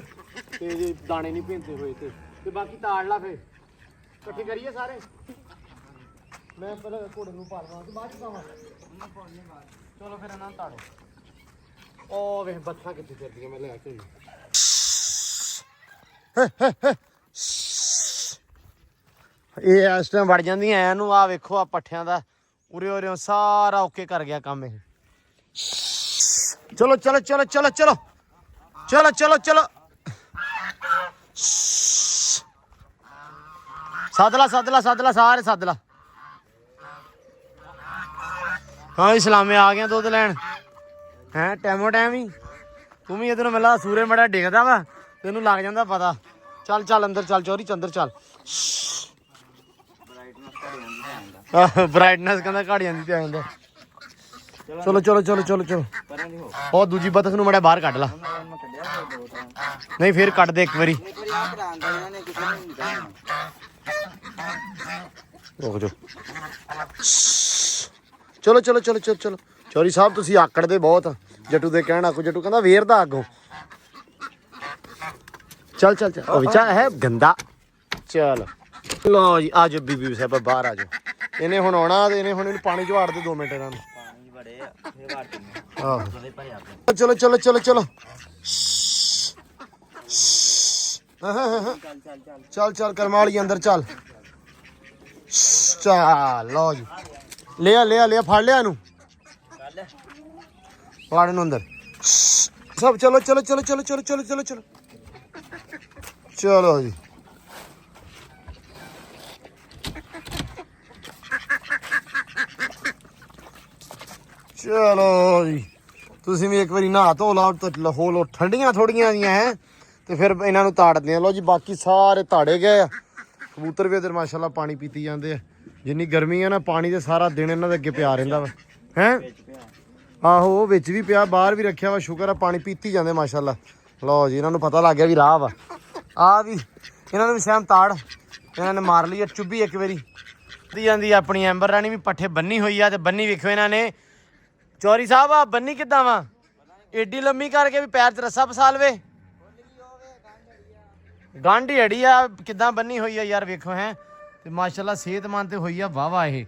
ਤੇ ਜੇ ਦਾਣੇ ਨਹੀਂ ਭੇਜਦੇ ਹੋਏ ਤੇ ਬਾਕੀ ਤਾੜ ਲਾ ਫਿਰ ਇਕੱਠੇ ਕਰੀਏ ਸਾਰੇ। ਮੈਂ ਪਹਿਲਾਂ ਘੋੜੇ ਨੂੰ ਪਾ ਲਵਾਂ ਤੇ ਬਾਅਦ ਚ ਪਾਵਾਂ। ਚਲੋ ਫਿਰ ਇਹਨਾਂ ਨੂੰ ਤਾੜੋ। ਉਹ ਵੇਖ ਬੱਥਾਂ ਕਿੱਥੇ ਫਿਰਦੀਆਂ, ਮੈਂ ਲੈ ਕੇ ਇਹ ਇਸ ਟਾਈਮ ਵੜ ਜਾਂਦੀਆਂ ਇਹਨੂੰ। ਆ ਵੇਖੋ ਆ ਪੱਠਿਆਂ ਦਾ ਉਰੇ ਸਾਰਾ ਓਕੇ ਕਰ ਗਿਆ ਕੰਮ ਇਹ। ਚਲੋ ਚਲੋ ਚਲੋ ਚਲੋ ਚਲੋ ਚਲੋ ਚਲੋ ਚਲੋ ਸੱਦ ਲਾ ਸਾਰੇ ਸੱਦ ਲਾ। ਹਾਂ ਇਸਲਾਮੇ ਆ ਗਿਆ ਦੁੱਧ ਲੈਣ ਹੈ ਟੈਮੋ ਟੈਮ ਹੀ। ਤੂੰ ਵੀ ਇਧਰੋਂ ਮਿਲਾ ਸੂਰੇ ਮੜਾ ਡਿੱਗਦਾ ਵਾ, ਤੈਨੂੰ ਲੱਗ ਜਾਂਦਾ ਪਤਾ। ਚੱਲ ਅੰਦਰ ਚੱਲ ਚੋਰੀ ਚੰਦਰ ਚੱਲ। ਬ੍ਰਾਈਟਨੈਸ ਕਹਿੰਦਾ ਘੜ ਜਾਂਦੀ ਤੇ ਆਉਂਦਾ। ਚਲੋ ਚਲੋ ਚਲੋ ਚਲੋ ਚਲੋ ਉਹ ਦੂਜੀ ਬਤਖ ਨੂੰ ਮੜਾ ਬਾਹਰ ਕੱਢ ਲਾ। ਨਹੀਂ ਫਿਰ ਕੱਢ ਦੇ ਇੱਕ ਵਾਰੀ। ਰੁਕ ਜਾ। ਚਲੋ ਚਲੋ ਚਲੋ ਚਲੋ ਚਲੋ ਚੌਰੀ ਸਾਹਿਬ ਤੁਸੀਂ ਆਕੜਦੇ ਬਹੁਤ। ਜੱਟੂ ਦੇ ਕਹਿਣਾ ਕੋ ਜੱਟੂ ਕਹਿੰਦਾ ਵੇਰਦਾ ਅੱਗੋਂ। ਚੱਲ ਚੱਲ ਚੱਲ ਉਹ ਵਿਚਾ ਹੈ ਗੰਦਾ। ਚਲ ਲੋ ਜੀ ਆ ਜਾਓ ਬੀਬੀ ਸਾਹਿਬ ਬਾਹਰ ਆ ਜਾਓ। ਇਹਨੇ ਹੁਣ ਆਉਣਾ ਤੇ ਇਹਨੇ ਹੁਣ ਇਹਨੂੰ ਪਾਣੀ ਚ ਵਾੜ ਦੇ 2 ਮਿੰਟ ਇਹਨਾਂ ਨੂੰ। ਆਹੋ ਚਲੋ ਚਲੋ ਚਲੋ ਚਲੋ ਚੱਲ ਕਰਮਾਲੀ ਅੰਦਰ ਚੱਲ। ਚੱਲ ਲਓ ਜੀ ਲਿਆ ਫੜ ਲਿਆ ਇਹਨੂੰ, ਫੜ ਇਹਨੂੰ ਅੰਦਰ ਸਭ। ਚਲੋ ਚਲੋ ਚਲੋ ਚਲੋ ਚਲੋ ਚਲੋ ਚਲੋ ਚਲੋ ਚਲੋ ਜੀ। ਚਲੋ ਜੀ ਤੁਸੀਂ ਵੀ ਇੱਕ ਵਾਰੀ ਨਹਾ ਧੋ ਲਾਓ। ਲੋ ਠੰਡੀਆਂ ਥੋੜੀਆਂ ਜੀਆਂ ਹੈ ਤੇ ਫਿਰ ਇਹਨਾਂ ਨੂੰ ਤਾੜਦੇ ਆ। ਲਓ ਜੀ ਬਾਕੀ ਸਾਰੇ ਤਾੜੇ ਗਏ ਆ। ਕਬੂਤਰ ਵੀ ਇਧਰ ਮਾਸ਼ਾਅੱਲਾ ਪਾਣੀ ਪੀਤੀ ਜਾਂਦੇ ਆ। ਜਿੰਨੀ ਗਰਮੀ ਆ ਨਾ ਪਾਣੀ ਤੇ ਸਾਰਾ ਦਿਨ ਇਹਨਾਂ ਦੇ ਅੱਗੇ ਪਿਆ ਰਹਿੰਦਾ ਵਾ ਹੈ। ਆਹੋ ਉਹ ਵਿੱਚ ਵੀ ਪਿਆ, ਬਾਹਰ ਵੀ ਰੱਖਿਆ ਵਾ, ਸ਼ੁਕਰ ਆ ਪਾਣੀ ਪੀਤੀ ਜਾਂਦੇ ਮਾਸ਼ਾਅੱਲਾ। ਲਓ ਜੀ ਇਹਨਾਂ ਨੂੰ ਪਤਾ ਲੱਗ ਗਿਆ ਵੀ ਰਾਹ ਵਾ। ਆ ਵੀ ਇਹਨਾਂ ਨੂੰ ਵੀ ਸਹਿਮ ਤਾੜ ਇਹਨਾਂ ਨੇ ਮਾਰ ਲਈ ਚੁੱਭੀ ਇੱਕ ਵਾਰੀ ਦੀ ਜਾਂਦੀ। ਆਪਣੀ ਐਂਬਰ ਰਾਣੀ ਵੀ ਪੱਠੇ ਬੰਨੀ ਹੋਈ ਆ ਤੇ ਬੰਨੀ ਵੇਖੋ ਇਹਨਾਂ ਨੇ। ਚੌਰੀ ਸਾਹਿਬ ਆ ਬੰਨੀ ਕਿੱਦਾਂ ਵਾ? ਏਡੀ ਲੰਮੀ ਕਰਕੇ ਵੀ ਪੈਰ 'ਚ ਰੱਸਾ ਫਸਾ ਲਵੇ। ਗੰਢ ਹੀ ਅੜੀ ਆ ਕਿੱਦਾਂ ਬੰਨੀ ਹੋਈ ਆ ਯਾਰ ਵੇਖੋ ਹੈ। ਤੇ ਮਾਸ਼ਾਅੱਲਾ ਸਿਹਤਮੰਦ ਤੇ ਹੋਈ ਆ ਵਾਵਾ ਇਹ।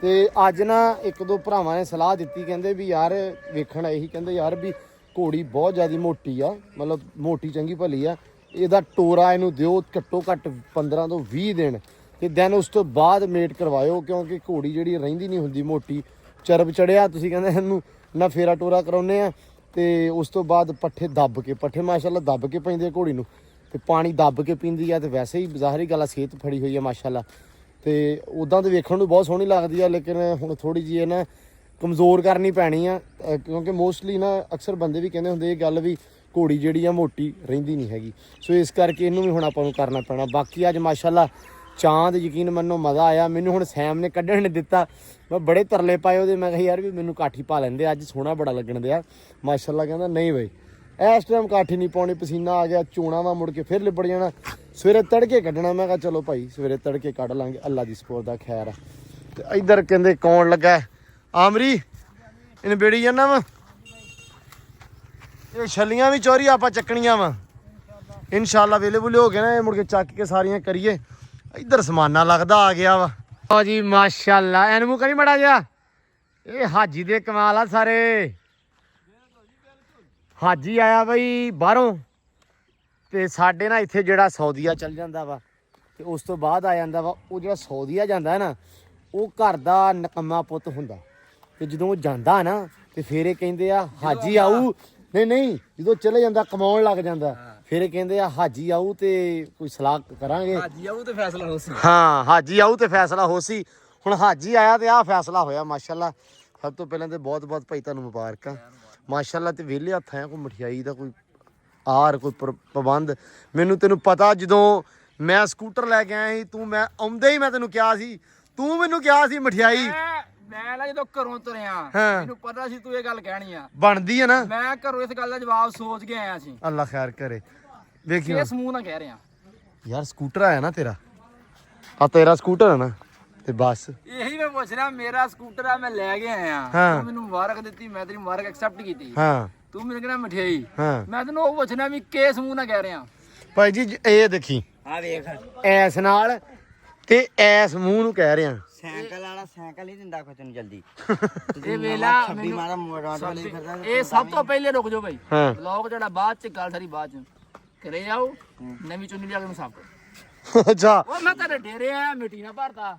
ਤੇ ਅੱਜ ਨਾ ਇੱਕ ਦੋ ਭਰਾਵਾਂ ਨੇ ਸਲਾਹ ਦਿੱਤੀ, ਕਹਿੰਦੇ ਵੀ ਯਾਰ ਵੇਖਣ ਆਏ ਸੀ, ਕਹਿੰਦੇ ਯਾਰ ਵੀ ਘੋੜੀ ਬਹੁਤ ਜ਼ਿਆਦਾ ਮੋਟੀ ਆ, ਮਤਲਬ ਮੋਟੀ ਚੰਗੀ ਭਲੀ ਆ, ਇਹਦਾ ਟੋਰਾ ਇਹਨੂੰ ਦਿਓ ਘੱਟੋ ਘੱਟ 15 ਤੋਂ 20 ਦਿਨ ਤੇ ਦੈਨ ਉਸ ਤੋਂ ਬਾਅਦ ਮੇਟ ਕਰਵਾਇਓ, ਕਿਉਂਕਿ ਘੋੜੀ ਜਿਹੜੀ ਰਹਿੰਦੀ ਨਹੀਂ ਹੁੰਦੀ ਮੋਟੀ, ਚਰਬ ਚੜਿਆ ਤੁਸੀਂ ਕਹਿੰਦੇ ਇਹਨੂੰ ਨਾ ਫੇਰਾ ਟੋਰਾ ਕਰਾਉਂਦੇ ਆ ਤੇ ਉਸ ਤੋਂ ਬਾਅਦ ਪੱਠੇ ਦੱਬ ਕੇ, ਪੱਠੇ ਮਾਸ਼ਾਅੱਲਾ ਦੱਬ ਕੇ ਪੈਂਦੇ ਘੋੜੀ ਨੂੰ ਤੇ ਪਾਣੀ ਦੱਬ ਕੇ ਪੀਂਦੀ ਆ ਤੇ ਵੈਸੇ ਹੀ ਜ਼ਾਹਰੀ ਗੱਲ ਆ ਸਿਹਤ ਫੜੀ ਹੋਈ ਆ ਮਾਸ਼ਾਅੱਲਾ। ਤੇ ਉਦਾਂ ਤੇ ਵੇਖਣ ਨੂੰ ਬਹੁਤ ਸੋਹਣੀ ਲੱਗਦੀ ਆ, ਲੇਕਿਨ ਹੁਣ ਥੋੜੀ ਜਿਹੀ ਨਾ ਕਮਜ਼ੋਰ ਕਰਨੀ ਪੈਣੀ ਆ, ਕਿਉਂਕਿ ਮੋਸਟਲੀ ਨਾ ਅਕਸਰ ਬੰਦੇ ਵੀ ਕਹਿੰਦੇ ਹੁੰਦੇ ਇਹ ਗੱਲ ਵੀ ਘੋੜੀ ਜਿਹੜੀ ਆ ਮੋਟੀ ਰਹਿੰਦੀ ਨਹੀਂ ਹੈਗੀ। ਸੋ ਇਸ ਕਰਕੇ ਇਹਨੂੰ ਵੀ ਹੁਣ ਆਪਾਂ ਨੂੰ ਕਰਨਾ ਪੈਣਾ। ਬਾਕੀ ਅੱਜ ਮਾਸ਼ਾਅੱਲਾ ਚਾਂਦ ਯਕੀਨ ਮੰਨੋ ਮਜ਼ਾ ਆਇਆ। ਮੈਨੂੰ ਹੁਣ ਸੈਮ ਨੇ ਕੱਢਣ ਨੇ ਦਿੱਤਾ, ਮੈਂ ਬੜੇ ਤਰਲੇ ਪਾਏ ਉਹਦੇ, ਮੈਂ ਕਿਹਾ ਯਾਰ ਵੀ ਮੈਨੂੰ ਕਾਠੀ ਪਾ ਲੈਂਦੇ ਅੱਜ ਸੋਹਣਾ ਬੜਾ ਲੱਗਣ ਦਿਆ। ਮਾਸ਼ਾਅੱਲਾ ਕਹਿੰਦਾ ਨਹੀਂ ਬਈ ਇਸ ਟਾਈਮ ਕਾਠੀ ਨਹੀਂ ਪਾਉਣੀ, ਪਸੀਨਾ ਆ ਗਿਆ, ਚੋਣਾ ਵਾ ਮੁੜ ਕੇ ਫਿਰ ਲਿਬੜ ਜਾਣਾ, ਸਵੇਰੇ ਤੜਕੇ ਕੱਢਣਾ। ਮੈਂ ਕਿਹਾ ਚਲੋ ਭਾਈ ਸਵੇਰੇ ਤੜਕੇ ਕੱਢ ਲਾਂਗੇ, ਅੱਲਾ ਦੀ ਸਪੋਰਟ ਦਾ ਖੈਰ ਆ। ਤੇ ਇੱਧਰ ਕਹਿੰਦੇ ਕੌਣ ਲੱਗਾ ਆਮਰੀ ਇਹਨੇ ਬੇੜੀ ਜਾਂਦਾ ਵਾ। ਇਹ ਛੱਲੀਆਂ ਵੀ ਚੋਰੀ ਆਪਾਂ ਚੱਕਣੀਆਂ ਵਾ ਇਨਸ਼ਾਅੱਲਾ, ਵੇਲੇ ਬੁਲੇ ਹੋ ਗਏ ਨਾ ਇਹ ਮੁੜ ਕੇ ਚੱਕ ਕੇ ਸਾਰੀਆਂ ਕਰੀਏ। ਇੱਧਰ ਸਮਾਨਾ ਲੱਗਦਾ ਆ ਗਿਆ ਵਾ। ਓ ਜੀ ਮਾਸ਼ਾਅੱਲਾ ਐਨਮੂ ਕਰੀ ਮੜਾ ਜਾ। ਇਹ ਹਾਜੀ ਦੇ ਕਮਾਲ ਆ ਸਾਰੇ। ਹਾਜੀ ਆਇਆ ਬਈ ਬਾਹਰੋਂ ਤੇ ਸਾਡੇ ਨਾ ਇੱਥੇ ਜਿਹੜਾ ਸਊਦੀਆ ਚੱਲ ਜਾਂਦਾ ਵਾ ਤੇ ਉਸ ਤੋਂ ਬਾਅਦ ਆ ਜਾਂਦਾ ਵਾ। ਉਹ ਜਿਹੜਾ ਸਊਦੀਆ ਜਾਂਦਾ ਨਾ ਉਹ ਘਰ ਦਾ ਨਕਮਾ ਪੁੱਤ ਹੁੰਦਾ ਤੇ ਜਦੋਂ ਉਹ ਜਾਂਦਾ ਨਾ ਤੇ ਫਿਰ ਇਹ ਕਹਿੰਦੇ ਆ ਹਾਜੀ ਆਊ। ਨਹੀਂ ਜਦੋਂ ਚਲੇ ਜਾਂਦਾ ਕਮਾਉਣ ਲੱਗ ਜਾਂਦਾ ਫਿਰ ਇਹ ਕਹਿੰਦੇ ਆ ਹਾਜੀ ਆਊ ਤੇ ਕੋਈ ਸਲਾਹ ਕਰਾਂਗੇ। ਹਾਜੀ ਆਊ ਤੇ ਫੈਸਲਾ ਹੋ ਸੀ। ਹਾਂ ਹਾਜੀ ਆਊ ਤੇ ਫੈਸਲਾ ਹੋ ਸੀ। ਹੁਣ ਹਾਜੀ ਆਇਆ ਤੇ ਆਹ ਫੈਸਲਾ ਹੋਇਆ ਮਾਸ਼ਾਅੱਲਾ। ਸਭ ਤੋਂ ਪਹਿਲਾਂ ਤੇ ਬਹੁਤ ਬਹੁਤ ਭਾਈ ਤੁਹਾਨੂੰ ਮੁਬਾਰਕਾਂ ਮਾਸ਼ਾਅੱਲਾ। ਤੇ ਵਿਹਲੇ ਹੱਥ ਆ ਕੋਈ ਮਠਿਆਈ ਦਾ ਕੋਈ ਆਰ ਕੋਈ ਪ੍ਰਬੰਧ। ਮੈਨੂੰ ਤੈਨੂੰ ਪਤਾ ਜਦੋਂ ਮੈਂ ਸਕੂਟਰ ਲੈ ਕੇ ਆਇਆ ਸੀ ਤੂੰ, ਮੈਂ ਆਉਂਦੇ ਹੀ ਮੈਂ ਤੈਨੂੰ ਕਿਹਾ ਸੀ, ਤੂੰ ਮੈਨੂੰ ਕਿਹਾ ਸੀ ਮਠਿਆਈ। ਮੈਂ ਨਾ ਜਦੋਂ ਘਰੋਂ ਤੁਰਿਆ ਹਾਂ। ਮੈਨੂੰ ਪਤਾ ਸੀ ਤੂੰ ਇਹ ਗੱਲ ਕਹਿਣੀ ਆ, ਬਣਦੀ ਆ ਨਾ। ਮੈਂ ਘਰੋਂ ਇਸ ਗੱਲ ਦਾ ਜਵਾਬ ਸੋਚ ਕੇ ਆਇਆ ਸੀ। ਅੱਲਾ ਖੈਰ ਕਰੇ। ਵੇਖੀ ਇਸ ਮੂੰਹ ਨਾਲ ਕਹਿ ਰਿਹਾ ਯਾਰ ਸਕੂਟਰ ਆਇਆ ਨਾ ਤੇਰਾ, ਆ ਤੇਰਾ ਸਕੂਟਰ ਹੈ ਨਾ ਤੇ ਬਸ ਇਹੀ ਮੈਂ ਪੁੱਛ ਰਿਹਾ। ਮੇਰਾ ਸਕੂਟਰ ਆ, ਮੈਂ ਲੈ ਕੇ ਆਇਆ। ਹਾਂ। ਤੂੰ ਮੈਨੂੰ ਮੁਬਾਰਕ ਦਿੱਤੀ, ਮੈਂ ਤੇਰੀ ਮੁਬਾਰਕ ਐਕਸੈਪਟ ਕੀਤੀ। ਹਾਂ ਤੂੰ ਮੈਨੂੰ ਕਹਿੰਦਾ ਮਠਿਆਈ, ਹਾਂ ਮੈਂ ਤੈਨੂੰ ਉਹ ਪੁੱਛਣਾ ਵੀ ਕਿਸ ਮੂੰਹ ਨਾਲ ਕਹਿ ਰਿਹਾ। ਭਾਈ ਜੀ ਇਹ ਦੇਖੀ ਆ ਵੇਖ ਐਸ ਨਾਲ ਤੇ ਐਸ ਮੂੰਹ ਨੂੰ ਕਹਿ ਰਿਹਾ। ਸਾਈਕਲ ਵਾਲਾ ਸਾਈਕਲ ਨਹੀਂ ਦਿੰਦਾ ਕੋਈ ਤੈਨੂੰ ਜਲਦੀ। ਇਹ ਵੇਲਾ ਛੱਬੀ ਮਾਰਾ ਮੋੜਾਂ ਵਾਲੀ ਫਿਰਦਾ। ਇਹ ਸਭ ਤੋਂ ਪਹਿਲੇ ਰੁਕ ਜਾਓ ਭਾਈ। ਹਾਂ ਲੋਕ ਜਿਹੜਾ ਬਾਅਦ ਚ ਗੱਲ ਸਾਰੀ ਬਾਅਦ ਚ ਕਰੇ ਜਾਓ। ਨਵੀਂ ਚੁੰਨੀ ਲਿਆ ਕੇ ਨੂੰ ਸਾਫ ਕਰ। ਅੱਛਾ ਉਹ ਮੈਂ ਤੇਰੇ ਡੇਰੇ ਆ ਮਿੱਟੀ ਨਾ ਭਰਦਾ।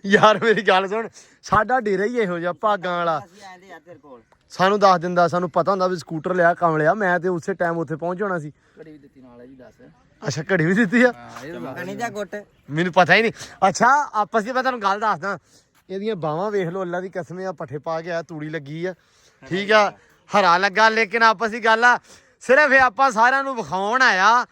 ਯਾਰ ਮੇਰੀ ਗੱਲ ਸੁਣ, ਸਾਡਾ ਡੇਰਾ ਹੀ ਇਹੋ ਜਿਹਾ ਭਾਗਾਂ ਵਾਲਾ। ਅਸੀਂ ਆਏ ਤੇ ਯਾਰ ਤੇਰੇ ਕੋਲ ਸਾਨੂੰ ਦੱਸ ਦਿੰਦਾ, ਸਾਨੂੰ ਪਤਾ ਹੁੰਦਾ ਵੀ ਸਕੂਟਰ ਲਿਆ ਕਮਲਿਆ, ਮੈਂ ਤੇ ਉਸੇ ਟਾਈਮ ਉੱਥੇ ਪਹੁੰਚ ਜਾਣਾ ਸੀ। ਘੜੀ ਵੀ ਦਿੱਤੀ ਨਾਲ ਹੈ ਜੀ ਦੱਸ। ਅੱਛਾ ਘੜੀ ਵੀ ਦਿੱਤੀ ਆ? ਕਣੀ ਜਾ ਗੁੱਟ ਮੈਨੂੰ ਪਤਾ ਹੀ ਨਹੀਂ। ਅੱਛਾ ਆਪਸ ਵਿੱਚ ਮੈਂ ਤੁਹਾਨੂੰ ਗੱਲ ਦੱਸਦਾ, ਇਹਦੀਆਂ ਬਾਹਾਂ ਵੇਖ ਲਓ ਅੱਲਾ ਦੀ ਕਸਮ ਆ, ਪੱਠੇ ਪਾ ਕੇ ਆ, ਤੂੜੀ ਲੱਗੀ ਆ, ਠੀਕ ਆ, ਹਰਾ ਲੱਗਾ, ਲੇਕਿਨ ਆਪਸ ਦੀ ਗੱਲ ਆ ਸਿਰਫ ਇਹ ਆਪਾਂ ਸਾਰਿਆਂ ਨੂੰ ਵਿਖਾਉਣ ਆਇਆ।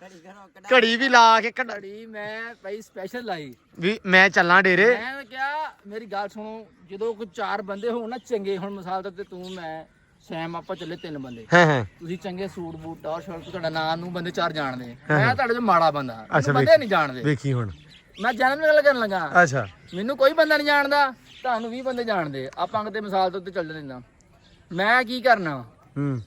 ਘੜੀ ਵੀ ਲਾ ਕੇ ਘੜੀ ਮੈਂ ਭਾਈ ਸਪੈਸ਼ਲ ਲਾਈ ਵੀ ਮੈਂ ਚੱਲਾਂ ਡੇਰੇ। ਮੈਂ ਕਿਹਾ ਮੇਰੀ ਗੱਲ ਸੁਣੋ, ਜਦੋਂ ਕੋਈ 4 ਬੰਦੇ ਹੋਣ ਨਾ ਚੰਗੇ, ਹੁਣ ਮਿਸਾਲ ਤੇ ਤੂੰ ਮੈਂ ਸੈਮ ਆਪਾਂ ਚੱਲੇ 3 ਬੰਦੇ, ਹਾਂ ਤੁਸੀਂ ਚੰਗੇ ਸੂਟ ਬੂਟ ਟੌਰ ਸ਼ਰਟ, ਤੁਹਾਡਾ ਨਾਮ ਨੂੰ ਬੰਦੇ 4 ਜਾਣਦੇ, ਮੈਂ ਤੁਹਾਡੇ ਤੋਂ ਮਾੜਾ ਬੰਦਾ, ਅੱਛਾ ਬੰਦੇ ਨਹੀਂ ਜਾਣਦੇ। ਵੇਖੀ ਹੁਣ ਮੈਂ ਜਨਮ ਗੱਲ ਕਰਨ ਲੱਗਾ, ਅੱਛਾ ਮੈਨੂੰ ਕੋਈ ਬੰਦਾ ਨਹੀਂ ਜਾਣਦਾ, ਤੁਹਾਨੂੰ 20 ਬੰਦੇ ਜਾਣਦੇ, ਆਪਾਂ ਕਿਤੇ ਮਿਸਾਲ ਤੋਂ ਉੱਤੇ ਚੱਲ ਦਿੰਦਾ। ਮੈਂ ਕੀ ਕਰਨਾ,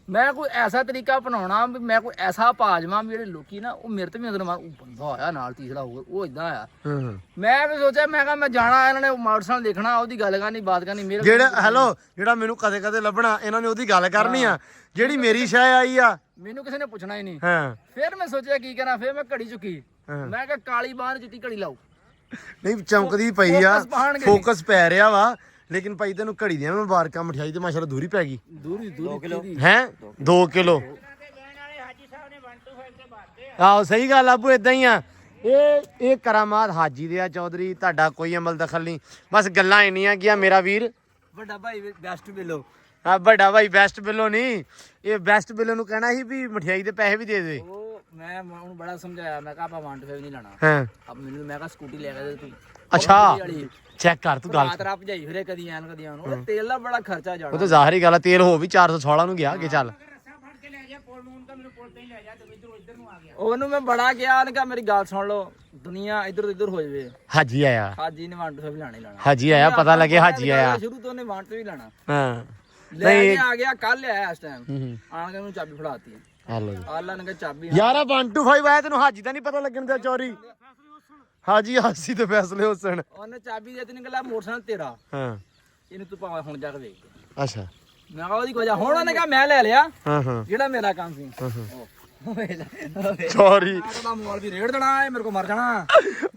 ਮੈਂ ਕੋਈ ਐਸਾ ਤਰੀਕਾ ਅਪਣਾਉਣਾ ਵੀ ਮੈਂ ਕੋਈ ਐਸਾ ਪਾ ਜਾਵਾਂ ਵੀ ਜਿਹੜੇ ਲੋਕੀ ਨਾ ਉਹ ਮੇਰੇ ਤੇ ਵੀ ਅਗਰ ਉਹ ਬੰਦਾ ਆਇਆ ਨਾਲ ਤੀਸਰਾ ਹੋਊਗਾ, ਉਹ ਇਦਾਂ ਆਇਆ। ਮੈਂ ਵੀ ਸੋਚਿਆ, ਮੈਂ ਕਿਹਾ ਮੈਂ ਜਾਣਾ, ਇਹਨਾਂ ਨੇ ਮੋਟਰਸਾਈਕਲ ਦੇਖਣਾ, ਉਹਦੀ ਗੱਲ ਕਰਨੀ, ਬਾਤ ਕਰਨੀ। ਮੇਰੇ ਜਿਹੜਾ ਹੈਲੋ ਜਿਹੜਾ ਮੈਨੂੰ ਕਦੇ ਕਦੇ ਲੱਭਣਾ, ਇਹਨਾਂ ਨੇ ਉਹਦੀ ਗੱਲ ਕਰਨੀ ਆ, ਜਿਹੜੀ ਮੇਰੀ ਸ਼ੈ ਆਈ ਆ ਮੈਨੂੰ ਕਿਸੇ ਨੇ ਪੁੱਛਣਾ ਹੀ ਨਹੀਂ। ਹਾਂ ਫਿਰ ਮੈਂ ਸੋਚਿਆ ਕੀ ਕਰਾਂ, ਫਿਰ ਮੈਂ ਘੜੀ ਚੁੱਕੀ, ਮੈਂ ਕਿਹਾ ਕਾਲੀ ਬਾਂਹ ਚਿੱਟੀ ਘੜੀ ਲਾਓ। ਨਹੀਂ ਚਮਕਦੀ ਪਈ ਆ, ਫੋਕਸ ਪੈ ਰਿਹਾ ਵਾ, ਲੇਕਿਨ ਭਾਈ ਤੈਨੂੰ ਘੜੀ ਦੀਆਂ ਮੁਬਾਰਕਾਂ, ਮਠਿਆਈ ਤੇ ਮਾਸ਼ਾਅੱਲਾ ਦੂਰੀ ਪੈ ਗਈ। ਦੂਰੀ 2 ਕਿਲੋ ਹੈ 2 ਕਿਲੋ। ਆਹੋ ਸਹੀ ਗੱਲ ਆਬੂ, ਇਦਾਂ ਹੀ ਆ। ਇਹ ਕਰਾਮਾਤ ਹਾਜੀ ਦੇ ਆ ਚੌਧਰੀ, ਤੁਹਾਡਾ ਕੋਈ ਅਮਲ ਦਖਲ ਨਹੀਂ, ਬਸ ਗੱਲਾਂ ਇੰਨੀਆਂ ਕਿ ਮੇਰਾ ਵੀਰ ਵੱਡਾ ਭਾਈ ਬੈਸਟ ਬਿੱਲੋ। ਆ ਵੱਡਾ ਭਾਈ ਬੈਸਟ ਬਿੱਲੋ ਨਹੀਂ, ਇਹ ਬੈਸਟ ਬਿੱਲੋ ਨੂੰ ਕਹਿਣਾ ਸੀ ਵੀ ਮਠਿਆਈ ਦੇ ਪੈਸੇ ਵੀ ਦੇ ਦੇ। ਉਹ ਮੈਂ ਉਹਨੂੰ ਬੜਾ ਸਮਝਾਇਆ, ਮੈਂ ਕਿਹਾ ਆਪਾਂ 125 ਨਹੀਂ ਲੈਣਾ। ਹਾਂ ਅਬ ਮੈਨੂੰ ਮੈਂ ਕਿਹਾ ਸਕੂਟੀ ਲੈ ਕੇ ਦੇ ਤੂੰ, ਅੱਛਾ ਵਾਲੀ ਚੈੱਕ ਕਰ ਤੂੰ ਗੱਲ ਰਾਤ ਰਾਤ ਭਜਾਈ ਫਿਰੇ ਕਦੀ ਐਨ ਕਦੀ ਆਉਣ ਉਹਦਾ ਤੇਲ ਦਾ ਬੜਾ ਖਰਚਾ ਉਹ ਜਾਣਾ ਤਾਂ ਜ਼ਾਹਰੀ ਗੱਲ ਆ ਤੇਲ ਹੋ ਵੀ 416 ਨੂੰ ਗਿਆ ਅੱਗੇ ਚੱਲ ਉਹਨੂੰ ਮੈਂ ਬੜਾ ਕਿਹਾ ਉਹਨੇ ਕਿਹਾ ਮੇਰੀ ਗੱਲ ਸੁਣ ਲਓ ਦੁਨੀਆ ਇੱਧਰ ਤੋਂ ਇੱਧਰ ਹੋ ਜਾਵੇ ਹਾਜੀ ਆਇਆ ਹਾਜੀ ਨੇ ਵੰਡ ਤੋਂ ਵੀ ਲਾਣੇ ਲਾਣਾ ਹਾਜੀ ਆਇਆ ਪਤਾ ਲੱਗੇ ਹਾਜੀ ਆਇਆ ਸ਼ੁਰੂ ਤੋਂ ਉਹਨੇ ਵੰਡ ਤੋਂ ਵੀ ਲਾਣਾ ਹਾਂ ਲੈ ਕੇ ਆ ਗਿਆ ਕੱਲ ਆਇਆ ਇਸ ਟਾਈਮ ਹੂੰ ਆਣ ਕੇ ਉਹਨੂੰ ਚਾਬੀ ਫੜਾਤੀ ਹਲੋ ਜੀ ਆਲਾ ਨੇ ਕਿਹਾ ਚਾਬੀ ਯਾਰ 125 ਆਇਆ ਤੈਨੂੰ ਹਾਜੀ ਤਾਂ ਨਹੀਂ ਪਤਾ ਲੱਗਣ ਦਿਆ ਚੋਰੀ ਹਾਜੀ ਹਾਸੀ ਤੇ ਫੈਸਲੇ ਹੁਸਨ ਉਹਨੇ ਚਾਬੀ ਦੇ ਦਿੱਤੀ ਨਿਕਲਾ ਮੋਟਰਸਾਈਕਲ ਤੇਰਾ ਹਾਂ ਇਹਨੂੰ ਤੂੰ ਭਾਵੇਂ ਹੁਣ ਜਾ ਕੇ ਵੇਖ ਦੇ। ਅੱਛਾ ਮੈਂ ਕਿਹਾ ਉਹਦੀ ਕੋਈ ਹੁਣ ਉਹਨੇ ਕਿਹਾ ਮੈਂ ਲੈ ਲਿਆ ਹਾਂ ਹਾਂ ਜਿਹੜਾ ਮੇਰਾ ਕੰਮ ਸੀ ਚੋਰੀ ਉਹਦਾ ਮੋਬਾਈਲ ਵੀ ਰੇੜ ਦੇਣਾ ਇਹ ਮੇਰੇ ਕੋ ਮਰ ਜਾਣਾ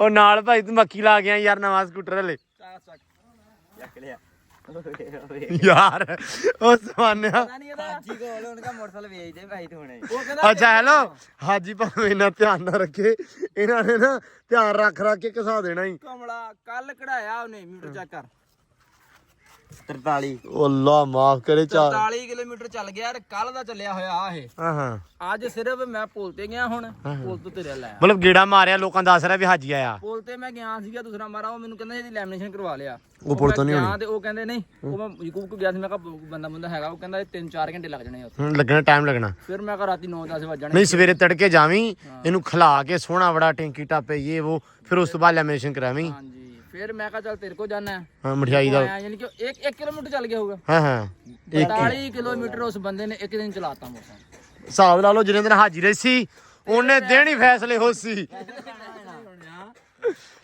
ਉਹ ਨਾਲ ਭਾਈ ਤੂੰ ਮੱਕੀ ਲਾ ਗਿਆ ਯਾਰ ਨਵਾਂ ਸਕੂਟਰ ਹਲੇ ਚੱਕ ਲਿਆ ਯਾਰ ਉਹ ਸਮਾਨਿਆ ਪਤਾ ਨਹੀਂ ਇਹਦਾ ਹਾਜੀ ਕੋਲ ਉਹਨਾਂ ਦਾ ਮੋਟਰਸਾਈਕਲ ਵੇਚ ਦੇ ਭਾਈ ਤੂੰ ਹੁਣੇ ਉਹ ਕਹਿੰਦਾ ਅੱਛਾ ਹੈਲੋ ਹਾਜੀ ਭਾਵੇਂ ਇਹਨਾਂ ਧਿਆਨ ਨਾ ਰੱਖੇ ਇਹਨਾਂ ਨੇ ਨਾ ਧਿਆਨ ਰੱਖ ਕੇ ਘਸਾ ਦੇਣਾ ਹੀ ਕਮਲਾ ਕੱਲ ਕਢਾਇਆ ਉਹਨੇ ਮੀਟਰ ਚੈੱਕ ਕਰ 43 ਅੱਲਾ ਮਾਫ ਕਰੇ 43 ਕਿਲੋਮੀਟਰ ਚੱਲ ਗਿਆ ਤੇ ਕੱਲ ਦਾ ਚੱਲਿਆ ਹੋਇਆ ਆ ਇਹ ਹਾਂ ਹਾਂ ਅੱਜ ਸਿਰਫ ਮੈਂ ਪੁਲ ਤੇ ਗਿਆ ਹੁਣ ਪੁਲ ਤੋਂ ਤੇਰੇ ਲੈ ਮਤਲਬ ਗੇੜਾ ਮਾਰਿਆ ਲੋਕਾਂ ਦੱਸ ਰਿਹਾ ਵੀ ਹਾਜੀ ਆਇਆ ਪੁਲ ਤੇ ਮੈਂ ਗਿਆ ਸੀਗਾ ਦੂਸਰਾ ਮਾਰਾ ਉਹ ਮੈਨੂੰ ਕਹਿੰਦਾ ਇਹਦੀ ਲੈਮੀਨੇਸ਼ਨ ਕਰਵਾ ਲਿਆ ਉਹ ਪੁਲ ਤੋਂ ਨਹੀਂ ਗਿਆ ਤੇ ਉਹ ਕਹਿੰਦੇ ਨਹੀਂ ਉਹ ਮੈਂ ਯਕੂਬ ਕੋ ਗਿਆ ਸੀ ਮੈਂ ਕਿਹਾ ਬੰਦਾ ਹੈਗਾ ਉਹ ਕਹਿੰਦਾ 3-4 ਘੰਟੇ ਲੱਗ ਜਾਣੇ ਉੱਥੇ ਲੱਗਣਾ ਟਾਈਮ ਲੱਗਣਾ ਫਿਰ ਮੈਂ ਕਿਹਾ ਰਾਤੀ 9-10 ਵਜੇ ਜਾਣਾ ਨਹੀਂ ਸਵੇਰੇ ਤੜਕੇ ਜਾਵੀਂ ਇਹਨੂੰ ਖਿਲਾ ਕੇ ਸੋਹਣਾ ਬੜਾ ਟੈਂਕੀ ਟਾਪੇ ਇਹ ਉਹ ਫਿਰ ਉਸ ਤੋਂ ਬਾਅਦ ਲੈਮੀਨੇਸ਼ਨ ਕਰਾਵੀਂ ਹਾਂਜੀ ਫਿਰ ਮੈਂ ਕਿਹਾ ਚੱਲ ਤੇਰੇ ਕੋ ਜਾਣਾ ਹੈ ਹਾਂ ਮਠਿਆਈ ਦਾ ਯਾਨੀ ਕਿ 1 ਕਿਲੋਮੀਟਰ ਚੱਲ ਗਿਆ ਹੋਊਗਾ ਹਾਂ ਹਾਂ 45 ਕਿਲੋਮੀਟਰ ਉਸ ਬੰਦੇ ਨੇ ਇੱਕ ਦਿਨ ਚਲਾਤਾ ਮੋਟਰਸਾਈਕਲ ਹਿਸਾਬ ਲਾ ਲਓ ਜਿਹਨੇ ਦਿਨ ਹਾਜੀ ਰਹੀ ਸੀ ਉਹਨੇ ਦਿਨ ਹੀ ਫੈਸਲੇ ਹੋ ਸੀ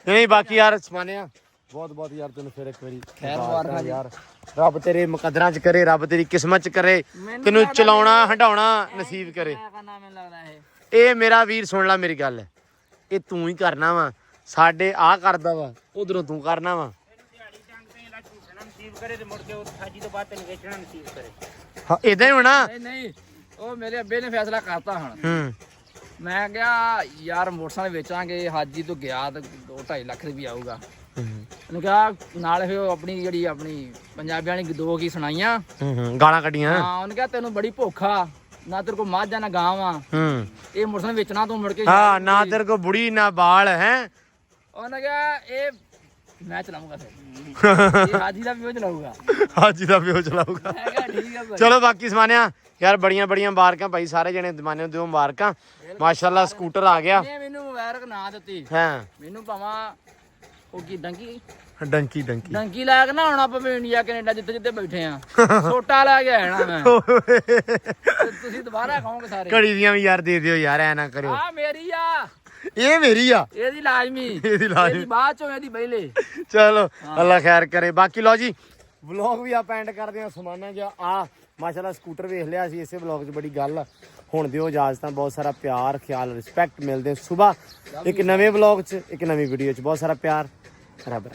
ਨਹੀਂ ਬਾਕੀ ਯਾਰ ਸਮਾਨਿਆ ਬਹੁਤ ਬਹੁਤ ਯਾਰ ਤੈਨੂੰ ਫਿਰ ਇੱਕ ਵਾਰੀ ਖੈਰ ਮੁਬਾਰਕਾਂ ਯਾਰ ਰੱਬ ਤੇਰੇ ਮੁਕੱਦਰਾਂ ਚ ਕਰੇ ਰੱਬ ਤੇਰੀ ਕਿਸਮਤ ਚ ਕਰੇ ਤੈਨੂੰ ਚਲਾਉਣਾ ਹੰਡਾਉਣਾ ਨਸੀਬ ਕਰੇ ਕਰਨਾ ਮੈਨੂੰ ਲੱਗਦਾ ਇਹ ਇਹ ਮੇਰਾ ਵੀਰ ਸੁਣ ਲੈ ਮੇਰੀ ਗੱਲ ਇਹ ਤੂੰ ਹੀ ਕਰਨਾ ਵਾ ਸਾਡੇ ਆ ਕਰਦਾ ਵਾ ਉਧਰੋਂ ਤੂੰ ਕਰਨਾ ਵਾ ਹਾਂ ਇਦਾਂ ਹੀ ਹੋਣਾ ਨਹੀਂ ਉਹ ਮੇਰੇ ਅੱਬੇ ਨੇ ਫੈਸਲਾ ਕਰਤਾ ਹੁਣ ਹੂੰ ਮੈਂ ਕਿਹਾ ਯਾਰ ਮੋਟਰਸਾਈਕਲ ਵੇਚਾਂਗੇ ਹਾਜੀ ਤੋਂ ਗਿਆ ਤਾਂ 2-2.5 ਲੱਖ ਰੁਪਏ ਆਊਗਾ ਉਹਨੂੰ ਕਿਹਾ ਨਾਲ ਫਿਰ ਉਹ ਆਪਣੀ ਜਿਹੜੀ ਆਪਣੀ ਪੰਜਾਬੀਆਂ ਨੇ ਦੋ ਕੀ ਸੁਣਾਈਆਂ ਗਾਲਾਂ ਕੱਢੀਆਂ ਹਾਂ ਉਹਨੇ ਕਿਹਾ ਤੈਨੂੰ ਬੜੀ ਭੁੱਖ ਆ ਨਾ ਤੇਰੇ ਕੋ ਮੱਝ ਆ ਨਾ ਗਾਂ ਆ ਹੂੰ ਇਹ ਮੋਟਰਸਾਈਕਲ ਵੇਚਣਾ ਤੂੰ ਮੁੜ ਕੇ ਹਾਂ ਨਾ ਤੇਰੇ ਕੋ ਬੁੜੀ ਨਾ ਬਾਲ ਹੈ ਉਹਨੇ ਕਿਹਾ ਇਹ ਮੈਂ ਚਲਾਉਂਗਾ ਫਿਰ ਇਹ ਹਾਜੀ ਦਾ ਵੀ ਉਹ ਚਲਾਊਗਾ ਹਾਜੀ ਦਾ ਪਿਓ ਚਲਾਊਗਾ ਮੈਂ ਕਿਹਾ ਠੀਕ ਆ ਭਾਈ ਚਲੋ ਬਾਕੀ ਸਮਾਨਿਆ ਯਾਰ ਬੜੀਆਂ ਬੜੀਆਂ ਮੁਬਾਰਕਾਂ ਭਾਈ ਸਾਰੇ ਜਣੇ ਜ਼ਮਾਨੇ ਨੂੰ ਦਿਓ ਮੁਬਾਰਕਾਂ ਮਾਸ਼ਾਅੱਲਾ ਸਕੂਟਰ ਆ ਗਿਆ ਇਹਨੇ ਮੈਨੂੰ ਮੁਬਾਰਕ ਨਾ ਦਿੱਤੀ ਹਾਂ ਮੈਨੂੰ ਭਾਵਾਂ ਉਹ ਕੀ ਡੰਕੀ ਡੰਕੀ ਡੰਕੀ ਲੈ ਕੇ ਨਾ ਹੁਣ ਆਪਾਂ ਵੀ ਇੰਡੀਆ ਕੈਨੇਡਾ ਜਿੱਥੇ ਜਿੱਥੇ ਬੈਠੇ ਆ ਛੋਟਾ ਲੈ ਕੇ ਆਣਾ ਮੈਂ ਤੇ ਤੁਸੀਂ ਦੁਬਾਰਾ ਕਹੋਗੇ ਸਾਰੇ ਘੜੀ ਦੀਆਂ ਵੀ ਯਾਰ ਦੇ ਦਿਓ ਯਾਰ ਐ ਨਾ ਕਰਿਓ ਆ ਮੇਰੀ ਆ ਇਹ ਮੇਰੀ ਆ ਇਹਦੀ ਲਾਜ਼ਮੀ ਇਹਦੀ ਲਾਜ਼ਮੀ। ਇਹਦੀ ਬਾਅਦ ਚੋਂ ਇਹਦੀ ਪਹਿਲੇ ਚਲੋ ਅੱਲਾ ਖੈਰ ਕਰੇ ਬਾਕੀ ਲਓ ਜੀ ਵਲੌਗ ਵੀ ਆਪਾਂ ਐਂਡ ਕਰਦੇ ਆ ਸਮਾਨਾ ਜਿਹਾ ਆ ਮਾਸ਼ਾਅੱਲਾ ਸਕੂਟਰ ਵੇਖ ਲਿਆ ਸੀ ਇਸੇ ਵਲੌਗ 'ਚ ਬੜੀ ਗੱਲ ਹੁਣ ਦਿਓ ਇਜਾਜ਼ਤਾਂ ਬਹੁਤ ਸਾਰਾ ਪਿਆਰ ਖਿਆਲ ਰਿਸਪੈਕਟ ਮਿਲਦੇ ਸਵੇਰ ਇੱਕ ਨਵੇਂ ਵਲੌਗ 'ਚ ਇੱਕ ਨਵੀਂ ਵੀਡੀਓ 'ਚ ਬਹੁਤ ਸਾਰਾ ਪਿਆਰ ਰੱਬ